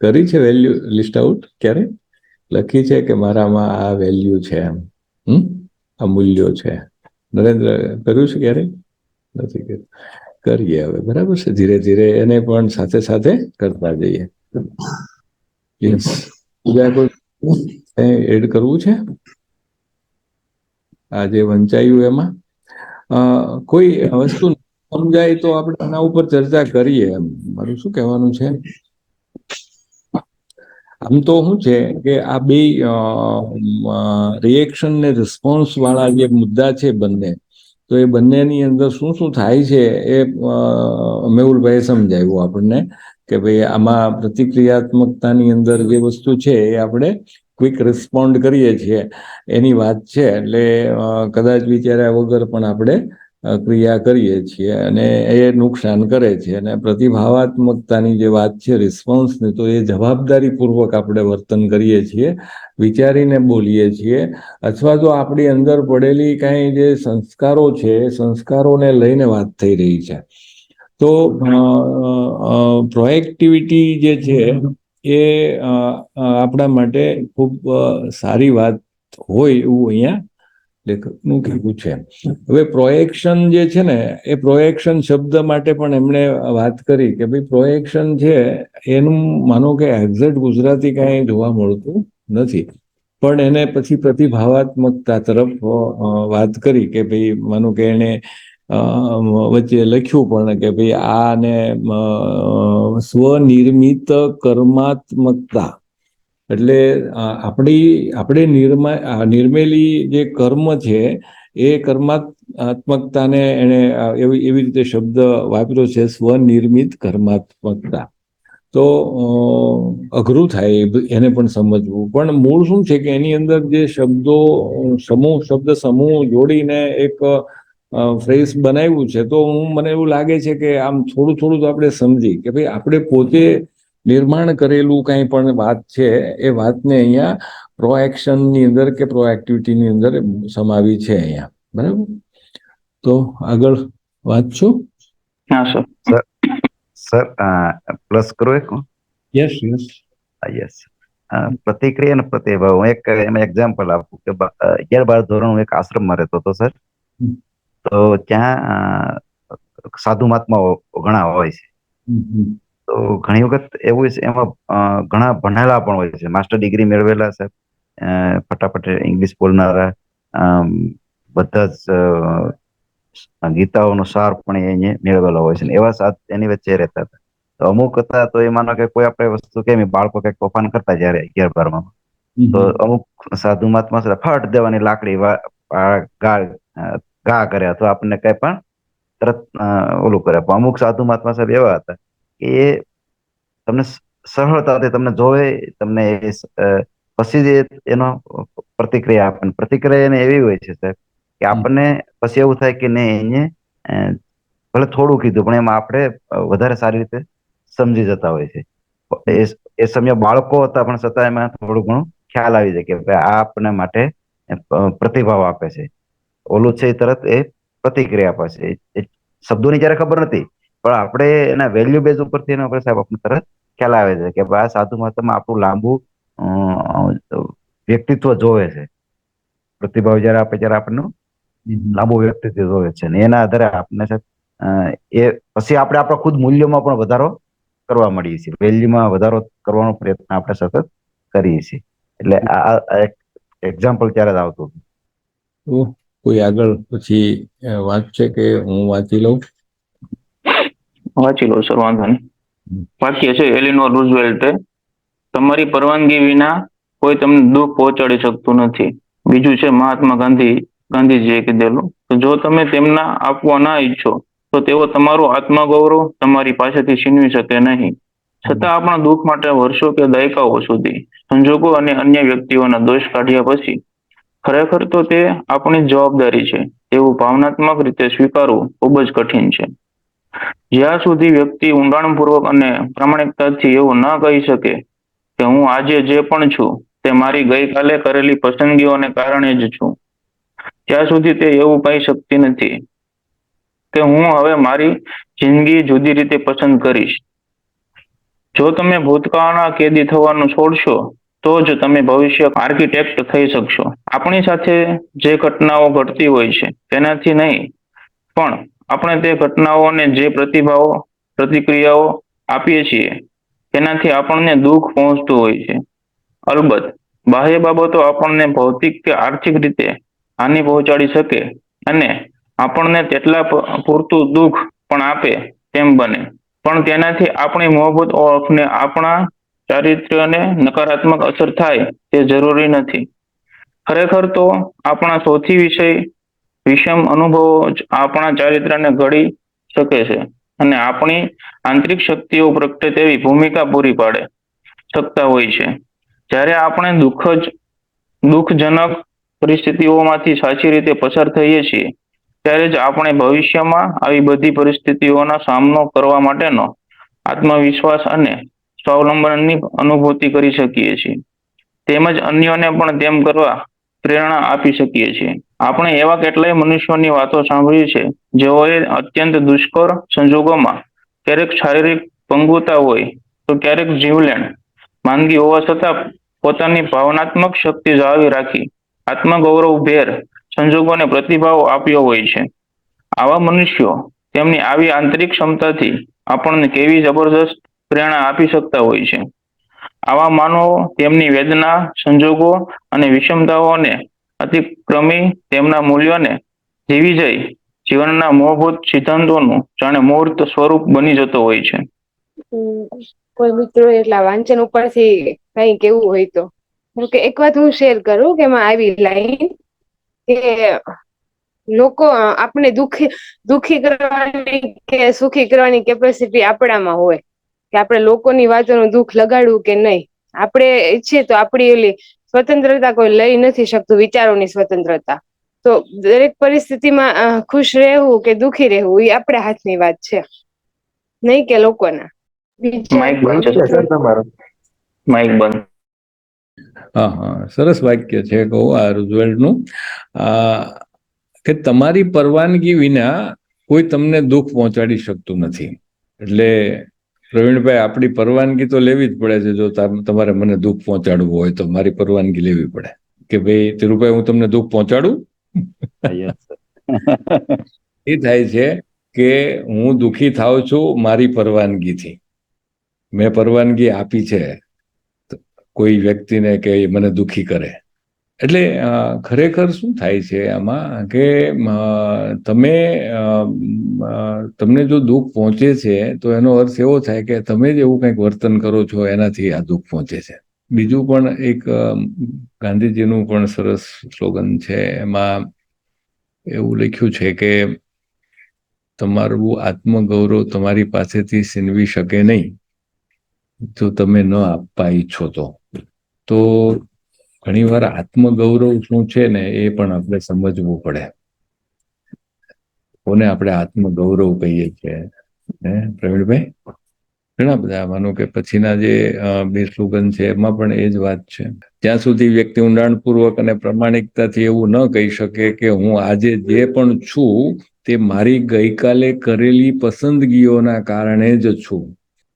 કરી છે વેલ્યુ લિસ્ટ આઉટ ક્યારે? લખી છે કે મારામાં આ વેલ્યુ છે એમ, આ મૂલ્યો છે? નરેન્દ્ર, કર્યું છે ક્યારે? નથી કર્યું. કરીએ હવે, બરાબર છે. ધીરે ધીરે એને પણ સાથે સાથે કરતા જઈએ. બીજા કોઈ એડ કરવું છે આજે વંચાયું એમાં? કોઈ વસ્તુ સમજાય તો આપણે એના ઉપર ચર્ચા કરીએ એમ મારું શું કહેવાનું છે. આમ તો શું છે કે આ બે રિએક્શન ને રિસ્પોન્સ વાળા જે મુદ્દા છે બંને, તો એ બંનેની અંદર શું શું થાય છે એ મેહુલભાઈએ સમજાવ્યું આપણને કે ભાઈ આમાં પ્રતિક્રિયાત્મકતાની અંદર જે વસ્તુ છે એ આપણે ક્વિક રિસ્પોન્ડ કરીએ છીએ એની વાત છે. એટલે કદાચ વિચાર્યા વગર પણ આપણે ક્રિયા કરીએ છીએ અને એ નુકસાન કરે છે. અને પ્રતિભાવાત્મકતાની જે વાત છે રિસ્પોન્સની, તો એ જવાબદારીપૂર્વક આપણે વર્તન કરીએ છીએ, વિચારીને બોલીએ છીએ, અથવા તો આપણી અંદર પડેલી કાંઈ જે સંસ્કારો છે એ સંસ્કારોને લઈને વાત થઈ રહી છે. તો પ્રોએક્ટિવિટી જે છે એ આપણા માટે ખૂબ સારી વાત હોય એવું અહીંયા લેખકનું કહેવું છે. હવે પ્રોએક્શન જે છે ને એ પ્રોએક્શન શબ્દ માટે પણ એમણે વાત કરી કે ભાઈ પ્રોએક્શન છે એનું માનો કે એક્ઝેક્ટ ગુજરાતી કાંઈ જોવા મળતું નથી, પણ એને પછી પ્રતિભાવાત્મકતા તરફ વાત કરી કે ભાઈ માનો કે એને વચ્ચે લખ્યું પણ કે ભાઈ આને સ્વનિર્મિત કર્માત્મકતા એટલે આપણે નિર્મેલી જે કર્મ છે એ કર્માત્મકતાને એને એવી રીતે શબ્દ વાપર્યો છે, સ્વનિર્મિત કર્માત્મકતા. તો અઘરું થાય એને પણ સમજવું, પણ મૂળ શું છે કે એની અંદર જે શબ્દ સમૂહ જોડીને એક ફ્રેઝ બનાવ્યું છે. તો મને એવું લાગે છે કે આમ થોડું થોડું તો આપણે સમજી કે ભાઈ આપણે પોતે નિર્માણ કરેલું કંઈ પણ વાત છે એ વાતને અહીંયા પ્રોએક્શનની અંદર કે પ્રોએક્ટિવિટીની અંદર સમાવી છે અહીંયા. બરાબર, તો આગળ વાંચશું. હા સર. સર પ્લસ કરો એક. Yes yes yes. પ્રતિક્રિયા અને પ્રતિભાવ, હું એક એમાં એક્ઝામ્પલ આપું કે 11-12 ધોરણ હું એક આશ્રમમાં રહેતો હતો સર. તો ત્યાં સાધુ મહાત્માઓ ઘણા હોય છે. તો ઘણી વખત એવું છે એમાં ઘણા ભણેલા પણ હોય છે, માસ્ટર ડિગ્રી મેળવેલા છે, ફટાફટ ઇંગ્લિશ બોલનારા, બધા જ ગીતાઓનો સાર પણ એ મેળવેલો હોય છે, એવા એની વચ્ચે રહેતા હતા. તો અમુક હતા તો એ માનો કે કોઈ આપણે વસ્તુ કેમ બાળકો કઈક તોફાન કરતા જયારે 11-12 તો અમુક સાધુ મહાત્મા ફટ દેવાની લાકડી ઘા કરે અથવા આપણને કઈ પણ તરત ઓલું કરે. અમુક સાધુ મહાત્મા સાહેબ એવા હતા કે એ તમને સરળતાથી તમને જોવે, તમને પછી જ એનો પ્રતિક્રિયા આપે. પ્રતિક્રિયા એને એવી હોય છે સાહેબ કે આપણને પછી એવું થાય કે નહીં, એને ભલે થોડું કીધું પણ એમાં આપણે વધારે સારી રીતે સમજી જતા હોય છે. એ સમયે બાળકો હતા પણ છતાં એમાં થોડું ઘણું ખ્યાલ આવી જાય કે આ આપને માટે પ્રતિભાવ આપે છે. ઓલું છે તરત એ પ્રતિક્રિયા આપે છે. એ શબ્દોની જયારે ખબર નથી, પણ આપણે એના વેલ્યુ બેઝ ઉપરથી એના ઉપર સાહેબ આપણને તરત ખ્યાલ આવે છે કે આ સાધુ મહાત્મા આપણું લાંબુ વ્યક્તિત્વ જોવે છે. પ્રતિભાવ જયારે આપે ત્યારે આપણનું લાંબુ વ્યક્તિત્વ જોવે છે, ને એના આધારે આપણને એ પછી આપણે આપણા ખુદ મૂલ્યોમાં પણ વધારો કરવા મળીએ છીએ, વેલ્યુમાં વધારો કરવાનો પ્રયત્ન આપણે સતત કરીએ છીએ. એટલે આ એક એક્ઝામ્પલ ત્યારે જ આવતું હતું. કોઈ આગળ પછી વાંચશે કે હું વાંચી લઉં? વાંચી લો સર, વાંધો નહીં. વાક્ય છે એલિનોર રૂઝવેલ્ટે, તમારી પરવાનગી વિના કોઈ તમને દુઃખ પહોંચાડી શકતું નથી. બીજું છે મહાત્મા ગાંધીજીએ કીધેલું, તો જો તમે તેમના આપવા ના ઈચ્છો તો તેઓ તમારું આત્મગૌરવ તમારી પાસેથી છીનવી શકે નહીં. છતાં આપણા દુઃખ માટે વર્ષો કે દાયકાઓ સુધી સંજોગો અને અન્ય વ્યક્તિઓના દોષ કાઢ્યા પછી ખરેખર તો તે આપણી જવાબદારી છે એવું ભાવનાત્મક રીતે સ્વીકારવું ખૂબ જ કઠિન છે. જ્યાં સુધી વ્યક્તિ ઊંડાણપૂર્વક અને પ્રામાણિકતાથી એવું ન કહી શકે કે હું આજે જે પણ છું તે મારી ગઈકાલે કરેલી પસંદગીઓને કારણે જ છું, ત્યાં સુધી તે એવું કહી શકતી નથી કે હું હવે મારી જિંદગી જુદી રીતે પસંદ કરીશ. જો તમે ભૂતકાળના કેદી થવાનું છોડશો તો જ તમે ભવિષ્ય આર્કિટેક્ટ થઈ શકશો. આપણી સાથે જે ઘટનાઓ ઘટતી હોય છે તેનાથી નહીં, પણ આપણે તે ઘટનાઓને જે પ્રતિક્રિયાઓ આપીએ છીએ તેનાથી આપણને દુઃખ પહોંચતું હોય છે. અલબત્ત બાહ્ય બાબતો આપણને ભૌતિક કે આર્થિક રીતે હાનિ પહોંચાડી શકે અને આપણને તેટલા પૂરતું દુઃખ પણ આપે તેમ બને, પણ તેનાથી આપણી મૂળભૂત ઓળખને આપણા ચારિત્ર્યને નકારાત્મક અસર થાય તે જરૂરી નથી. ખરેખર તો આપણા સૌથી વિષમ અનુભવો જ આપણા ચારિત્ર્યને ઘડી શકે છે અને આપણી આંતરિક શક્તિઓ પ્રત્યે તેવી ભૂમિકા પૂરી પાડે શકતા હોય છે. જ્યારે આપણે દુઃખજનક પરિસ્થિતિઓમાંથી સાચી રીતે પસાર થઈએ છીએ ત્યારે જ આપણે ભવિષ્યમાં આવી બધી પરિસ્થિતિઓનો સામનો કરવા માટેનો આત્મવિશ્વાસ અને સ્વાવલંબનની અનુભૂતિ કરી શકીએ છીએ. તેમજ અન્યોને પણ તેમ કરવા પ્રેરણા આપી શકીએ છીએ. આપણે એવા કેટલાય મનુષ્યોની વાતો સાંભળી છે જેઓએ અત્યંત દુષ્કર સંજોગોમાં ક્યારેક શારીરિક પંગુતા હોય તો ક્યારેક જીવલેણ માંદગી હોવા છતાં પોતાની ભાવનાત્મક શક્તિ જાળવી રાખી આત્મગૌરવભેર સંજોગોને પ્રતિભાવ આપ્યો હોય છે. આવા મનુષ્યો તેમની આવી આંતરિક ક્ષમતાથી આપણને કેવી જબરદસ્ત પ્રેરણા આપી શકતા હોય છે. આવા માનવો તેમની વેદના, સંજોગો અને વિષમતાઓને અતિક્રમી તેમના મૂલ્યોને જીવી જઈ જીવનના મૂળભૂત સિદ્ધાંતોનું જાણે મૂર્ત સ્વરૂપ બની જતો હોય છે. કોઈ મિત્રો એટલા વાંચન ઉપરથી કઈ કેવું હોય તો કે એક વાત હું શેર કરું કે એમાં આવી લાઈન કે લોકો આપણે દુખી કરવાની કે સુખી કરવાની કેપેસિટી આપણામાં હોય કે આપણે લોકોની વાતોનું દુઃખ લગાડવું કે નહીં. આપણે ઈચ્છીએ તો આપણી એલી સ્વતંત્રતા કોઈ લઈ નથી શકતું, વિચારોની સ્વતંત્રતા. તો દરેક પરિસ્થિતિમાં ખુશ રહેવું કે દુખી રહેવું એ આપણા હાથની વાત છે, નહીં કે લોકોના. માઇક બંધ છે સર તમારો. માઇક બંધ. હા હા, સરસ વાક્ય છે કહું આ રૂઝવેલ્ટનું, કે તમારી પરવાનગી વિના કોઈ તમને દુઃખ પહોંચાડી શકતું નથી. એટલે પ્રવીણભાઈ, આપણી પરવાનગી તો લેવી જ પડે છે. જો તમારે મને દુઃખ પહોંચાડવું હોય તો મારી પરવાનગી લેવી પડે કે ભાઈ ધીરુભાઈ, હું તમને દુઃખ પહોંચાડું. એ થાય છે કે હું દુઃખી થાઉં છું મારી પરવાનગીથી. મેં પરવાનગી આપી છે કોઈ વ્યક્તિને કે મને દુઃખી કરે. એટલે ખરેખર શું થાય છે આમાં કે તમને જો દુઃખ પહોંચે છે તો એનો અર્થ એવો થાય કે તમે જ એવું કંઈક વર્તન કરો છો એનાથી આ દુઃખ પહોંચે છે. બીજું પણ એક ગાંધીજીનું પણ સરસ સ્લોગન છે, એમાં એવું લખ્યું છે કે તમારું આત્મગૌરવ તમારી પાસેથી છીનવી શકે નહીં જો તમે ન આપવા ઈચ્છો તો ઘણીવાર આત્મગૌરવ શું છે ને એ પણ આપણે સમજવું પડે. કોને આપણે આત્મગૌરવ કહીએ છીએ, પ્રવીણભાઈ? ઘણા બધા, માનો કે પછીના જે બે સ્લોગન છે એમાં પણ એ જ વાત છે. જ્યાં સુધી વ્યક્તિ ઊંડાણપૂર્વક અને પ્રામાણિકતાથી એવું ન કહી શકે કે હું આજે જે પણ છું તે મારી ગઈકાલે કરેલી પસંદગીઓના કારણે જ છું,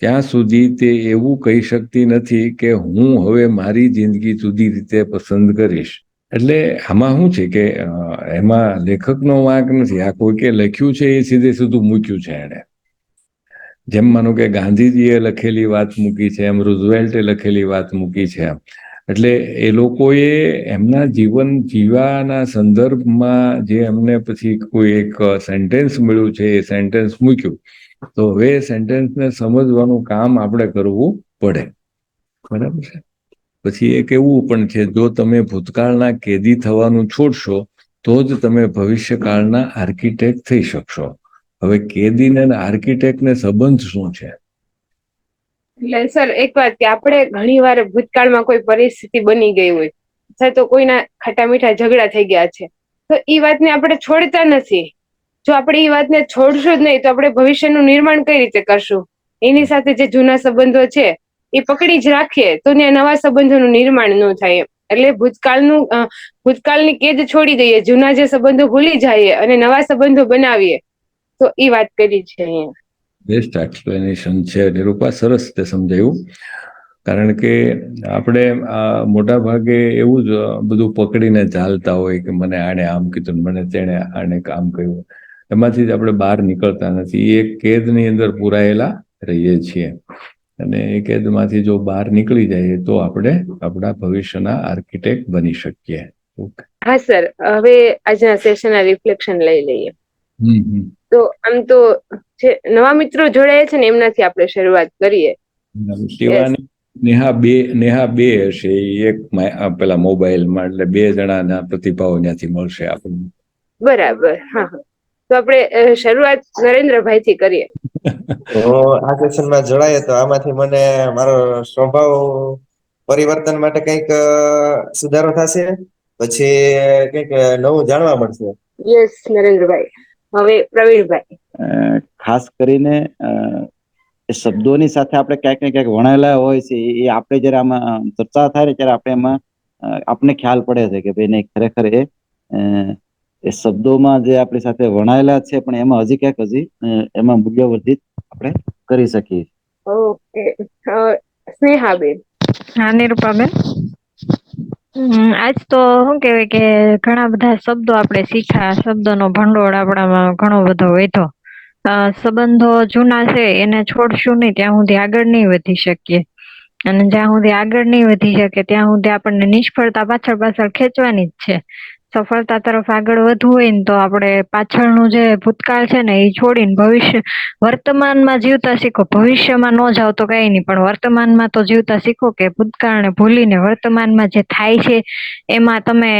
ત્યાં સુધી તે એવું કહી શકતી નથી કે હું હવે મારી જિંદગી જુદી રીતે પસંદ કરીશ. એટલે આમાં શું છે કે એમાં લેખકનો વાંક નથી, આ કોઈકે લખ્યું છે એ સીધે સીધું મૂક્યું છે એણે. જેમ માનો કે ગાંધીજીએ લખેલી વાત મૂકી છે, એમ રૂઝવેલ્ટે લખેલી વાત મૂકી છે. એટલે એ લોકોએ એમના જીવન જીવાના સંદર્ભમાં જે એમને પછી કોઈ એક સેન્ટેન્સ મળ્યું છે એ સેન્ટેન્સ મૂક્યું, તો હવે એ સેન્ટેન્સને સમજવાનું કામ આપણે કરવું પડે. બરાબર છે. પછી એક એવું પણ છે, જો તમે ભૂતકાળના કેદી થવાનું છોડશો તો જ તમે ભવિષ્યકાળના આર્કિટેક્ટ થઈ શકશો. હવે કેદીને અને આર્કિટેક્ટને સંબંધ શું છે? એટલે સર એક વાત કે આપણે ઘણી વાર ભૂતકાળમાં કોઈ પરિસ્થિતિ બની ગઈ હોય અથવા તો કોઈના ખાટા મીઠા ઝઘડા થઈ ગયા છે, તો એ વાતને આપણે છોડતા નથી. જો આપણે એ વાતને છોડશું જ નહીં તો આપણે ભવિષ્યનું નિર્માણ કઈ રીતે કરશું? એની સાથે જે જૂના સંબંધો છે એ પકડી જ રાખીએ તો ત્યાં નવા સંબંધોનું નિર્માણ ન થાય. એટલે ભૂતકાળની કેદ છોડી દઈએ, જૂના જે સંબંધો ભૂલી જઈએ અને નવા સંબંધો બનાવીએ, તો એ વાત કરી છે અહીંયા. બેસ્ટ એક્સપ્લેનેશન છે નિરૂપા, સરસ તે સમજાયું. કારણ કે આપણે મોટા ભાગે એવું જ બધું પકડીને ચાલતા હોય કે મને આણે આમ કીધું, મને તેણે આને કામ કહ્યું, એમાંથી જ આપણે બહાર નીકળતા નથી. એ કેદની અંદર પૂરાયેલા રહીએ છીએ અને એ કેદમાંથી જો બહાર નીકળી જાય તો આપણે આપણા ભવિષ્યના આર્કિટેક્ટ બની શકીએ. હા સર, હવે આજના સેશનના રિફ્લેક્શન લઈ લઈએ. તો આમ તો જે નવા મિત્રો જોડાયા છે ને એમનાથી આપણે શરૂઆત કરીએ. નેહા બે હશે, એક પેલા મોબાઈલમાં, એટલે બે જણાના પ્રતિભાવો ત્યાંથી મળશે આપણને. બરાબર. હા, તો આપણે શરૂઆત નરેન્દ્રભાઈ થી કરીએ. આ સેશનમાં જોડાય તો આમાંથી મને મારો સ્વભાવ પરિવર્તન માટે કંઈક સુધારો થશે, પછી કંઈક નવું જાણવા મળશે. યસ નરેન્દ્રભાઈ. હવે પ્રવીણભાઈ. ખાસ કરીને એ શબ્દોની સાથે આપણે ક્યાંક ને ક્યાંક વણાયેલા હોય છે, એ આપણે જયારે આમાં ચર્ચા થાય ને ત્યારે આપણે એમાં આપણને ખ્યાલ પડે છે કે ભાઈ નહીં, ખરેખર એ શબ્દોમાં જે આપણી સાથે વણાયેલા છે પણ એમાં હજી એમાં મૂલ્યવર્ધિત આપણે કરી શકીએ. ઓકે, સ્નેહાબેન. હા નિરૂપાબેન, આજ તો શું કેવાય કે ઘણા બધા શબ્દો આપણે શીખ્યા, શબ્દોનો ભંડોળ આપણામાં ઘણો બધો વધ્યો. સંબંધો જૂના છે એને છોડશું નહીં ત્યાં સુધી આગળ નહીં વધી શકીએ, અને જ્યાં સુધી આગળ નહીં વધી શકે ત્યાં સુધી આપણને નિષ્ફળતા પાછળ ખેંચવાની જ છે. સફળતા તરફ આગળ વધવું હોય ને તો આપણે પાછળનું જે ભૂતકાળ છે ને એ છોડીને વર્તમાનમાં જીવતા શીખો. ભવિષ્યમાં ન જાવ તો કઈ નહીં, પણ વર્તમાનમાં તો જીવતા શીખો કે ભૂતકાળને ભૂલીને વર્તમાનમાં જે થાય છે એમાં તમે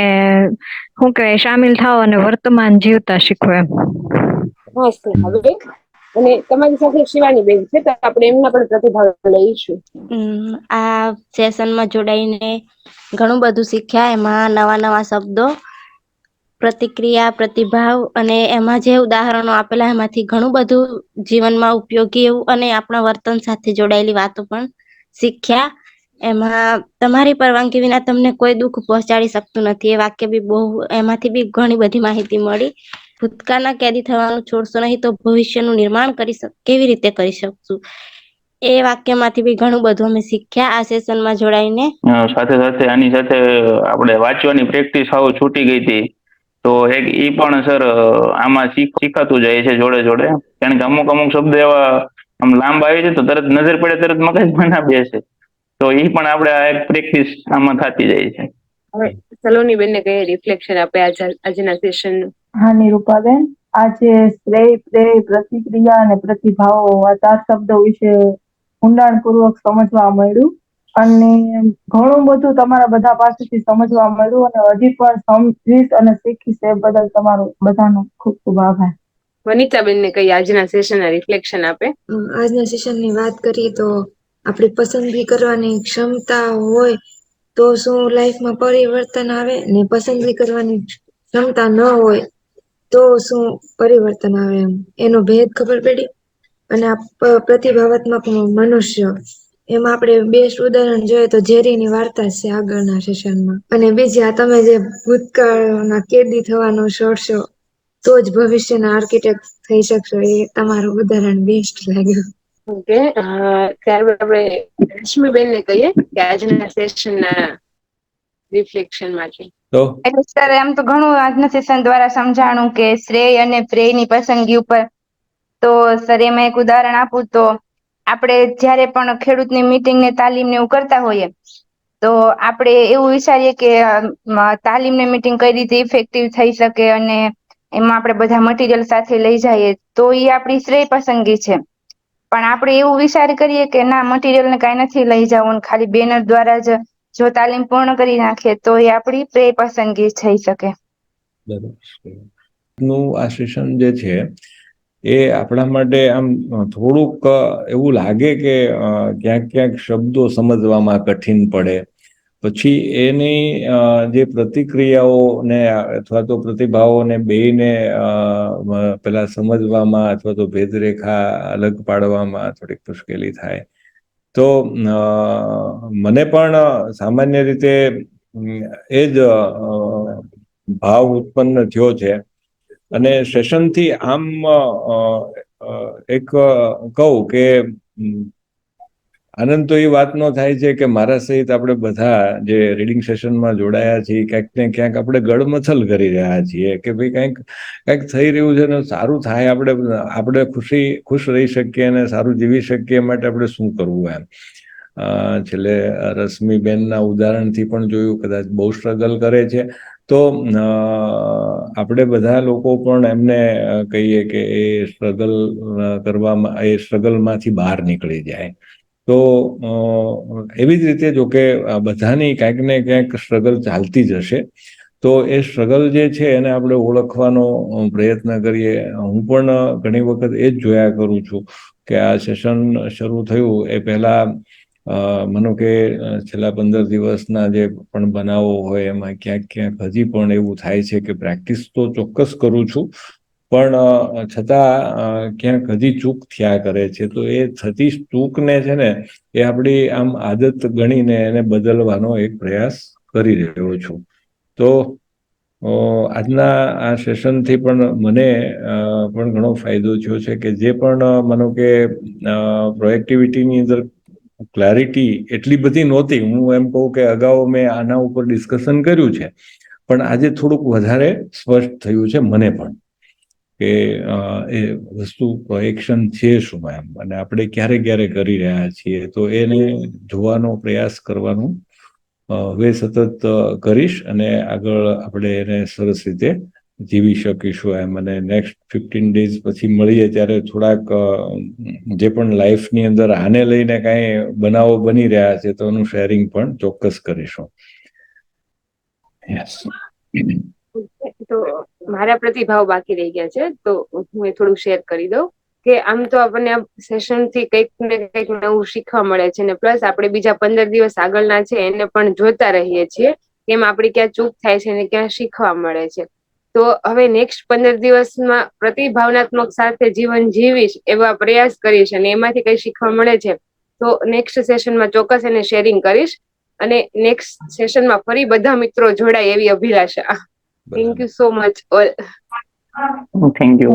શું કહેવાય સામેલ થાવ અને વર્તમાન જીવતા શીખો એમ. હા હવે અને તમારી સાથે શિવાની બેન છે તો આપણે એમના પણ પ્રતિભાવ લઈશું. આ સેશનમાં જોડાઈને ઘણું બધું શીખ્યા. એમાં નવા નવા શબ્દો, પ્રતિક્રિયા, પ્રતિભાવ અને એમાં જે ઉદાહરણો આપેલા એમાંથી ઘણું બધું જીવનમાં ઉપયોગી એવું અને આપણા વર્તન સાથે જોડાયેલી વાતો પણ શીખ્યા. એમાં તમારી પરવાનગી વિના તમને કોઈ દુઃખ પહોંચાડી શકતું નથી, એ વાક્ય બી એમાંથી બી ઘણી બધી માહિતી મળી. ભૂતકાળના કેદી થવાનું છોડશો નહીં તો ભવિષ્યનું નિર્માણ કેવી રીતે કરી શકશું, એ વાક્યમાંથી બી ઘણું બધું અમે શીખ્યા આ સેશનમાં જોડાઈને. સાથે સાથે આની સાથે આપણે વાંચવાની પ્રેક્ટિસ સાવ છૂટી ગઈ હતી, તો એક ઈ પણ સર આમાં શીખાતું જાય છે જોડે જોડે, કારણ કે અમુક શબ્દ એવા આમ લાંબા આવી છે તો તરત નજર પડે તરત મગજમાં ના બેસે, તો ઈ પણ આપણે આ એક પ્રેક્ટિસ આમાં થતી જાય છે. હવે સલોની બેનને કઈ રિફ્લેક્શન આપે આજના સેશનનું? હા નિરૂપાબેન, આજે શ્રેય, પ્રેય, પ્રતિક્રિયા અને પ્રતિભાવો આ 4 શબ્દો વિશે ઊંડાણપૂર્વક સમજવા મળ્યું અને ઘણું બધું તમારા બધા પાસેથી સમજવા મળ્યું અને હજી પણ સમજીશ અને શીખીશ એ બદલ તમારો બધાનો ખૂબ ખૂબ આભાર. વનિતાબેનને કઈ આજના સેશનના રિફ્લેક્શન આપે? આજના સેશનની વાત કરીએ તો આપણી પસંદગી કરવાની ક્ષમતા હોય તો શું લાઈફમાં પરિવર્તન આવે, ને પસંદગી કરવાની ક્ષમતા ન હોય તો શું પરિવર્તન આવે, એનો ભેદ ખબર પડી. અને આ પ્રતિભાવાત્મક મનુષ્ય, એમાં આપણે બેસ્ટ ઉદાહરણ જોઈએ તો જેરીની વાર્તા છે આગળના સેશનમાં. અને બીજી આ તમે જે ભૂતકાળના કેદી થવાનો છોડશો તો જ ભવિષ્યના આર્કિટેક્ટ થઈ શકશો, એ તમારું ઉદાહરણ બેસ્ટ લાગ્યું. ઓકે, ત્યારબાદ આપણે રશ્મિબેનને કહીએ કે આજના સેશનના રિફ્લેક્શન માટે. એટલે સર એમ તો ઘણું આજના સેશન દ્વારા સમજાણું કે શ્રેય અને પ્રેયની પસંદગી ઉપર. તો સર એમાં એક ઉદાહરણ આપું તો આપણે જયારે પણ ખેડૂતની મીટિંગ ને તાલીમ ને એવું કરતા હોઈએ તો આપણે એવું વિચારીએ કે તાલીમને મીટિંગ કઈ રીતે ઇફેક્ટિવ થઈ શકે અને એમાં આપણે બધા મટીરિયલ સાથે લઈ જઈએ તો એ આપણી શ્રેય પસંદગી છે. પણ આપણે એવું વિચાર કરીએ કે ના મટીરિયલ ને કઈ નથી લઈ જવું, ખાલી બેનર દ્વારા જ જો તાલીમ પૂર્ણ કરી નાખીએ તો એ આપણી પ્રેય પસંદગી થઈ શકે. નું આ સેશન જે છે એ આપણા માટે આમ થોડુંક એવું લાગે કે ક્યાંક શબ્દો સમજવામાં કઠિન પડે, પછી એની જે પ્રતિક્રિયાઓને અથવા તો પ્રતિભાવોને બેયને પેલા સમજવામાં અથવા તો ભેદરેખા અલગ પાડવામાં થોડીક મુશ્કેલી થાય. તો મને પણ સામાન્ય રીતે એ જ ભાવ ઉત્પન્ન થયો છે અને સેશનથી આમ એક કહું કે આનંદ તો એ વાતનો થાય છે કે મારા સહિત આપણે બધા જે રીડિંગ સેશનમાં જોડાયા છીએ ક્યાંક ને ક્યાંક આપણે ગડમથલ કરી રહ્યા છીએ કે ભાઈ કંઈક થઈ રહ્યું છે ને સારું થાય, આપણે ખુશ રહી શકીએ અને સારું જીવી શકીએ માટે આપણે શું કરવું એમ. છેલ્લે રશ્મિબેનના ઉદાહરણથી પણ જોયું, કદાચ બહુ સ્ટ્રગલ કરે છે તો આપણે બધા લોકો પણ એમને કહીએ કે એ સ્ટ્રગલમાંથી બહાર નીકળી જાય. તો એવી જ રીતે જો કે બધાની ક્યાંક ને ક્યાંક સ્ટ્રગલ ચાલતી જ હશે, તો એ સ્ટ્રગલ જે છે એને આપણે ઓળખવાનો પ્રયત્ન કરીએ. હું પણ ઘણી વખત એ જ જોયા કરું છું કે આ સેશન શરૂ થયું એ પહેલા માનો કે છેલ્લા 15 દિવસના જે પણ બનાવો હોય એમાં ક્યાંક હજી પણ એવું થાય છે કે પ્રેક્ટિસ તો ચોક્કસ કરું છું પણ છતાં ક્યાંક હજી ચૂક થયા કરે છે. તો એ થતી ચૂકને છે ને એ આપણી આમ આદત ગણીને એને બદલવાનો એક પ્રયાસ કરી રહ્યો છું. તો આજના આ સેશનથી પણ મને પણ ઘણો ફાયદો થયો છે કે જે પણ માનો કે પ્રોએક્ટિવિટીની અંદર ક્લેરિટી એટલી બધી નહોતી. હું એમ કહું કે અગાઉ મેં આના ઉપર ડિસ્કશન કર્યું છે પણ આજે થોડુંક વધારે સ્પષ્ટ થયું છે મને પણ કે એ વસ્તુ પ્રોએક્શન છે શું એમ, અને આપણે ક્યારે કરી રહ્યા છીએ તો એને જોવાનો પ્રયાસ કરવાનું વે સતત કરીશ અને આગળ આપણે એને સરસ રીતે જીવી શકીશું એમ. અને નેક્સ્ટ 15 days પછી મળીએ ત્યારે થોડાક જે પણ લાઈફની અંદર આને લઈને કાંઈ બનાવો બની રહ્યા છે તો એનું શેરિંગ પણ ચોક્કસ કરીશું. યસ. તો મારા પ્રતિભાવ બાકી રહી ગયા છે, તો હું એ થોડું શેર કરી દઉં કે આમ તો આપણને આ સેશન થી કંઈક ને કંઈક નવું શીખવા મળે છે, ને પ્લસ આપણે બીજા 15 દિવસ આગળના છે એને પણ જોતા રહીએ છીએ કે એમ આપણી ક્યાં ચૂક થાય છે ને ક્યાં શીખવા મળે છે. તો હવે નેક્સ્ટ 15 દિવસમાં પ્રતિભાવનાત્મક સાથે જીવન જીવીશ એવા પ્રયાસ કરીશ, અને એમાંથી કઈ શીખવા મળે છે તો નેક્સ્ટ સેશનમાં ચોક્કસ એને શેરિંગ કરીશ, અને નેક્સ્ટ સેશનમાં ફરી બધા મિત્રો જોડાય એવી અભિલાષા. Thank you so much all. Thank you.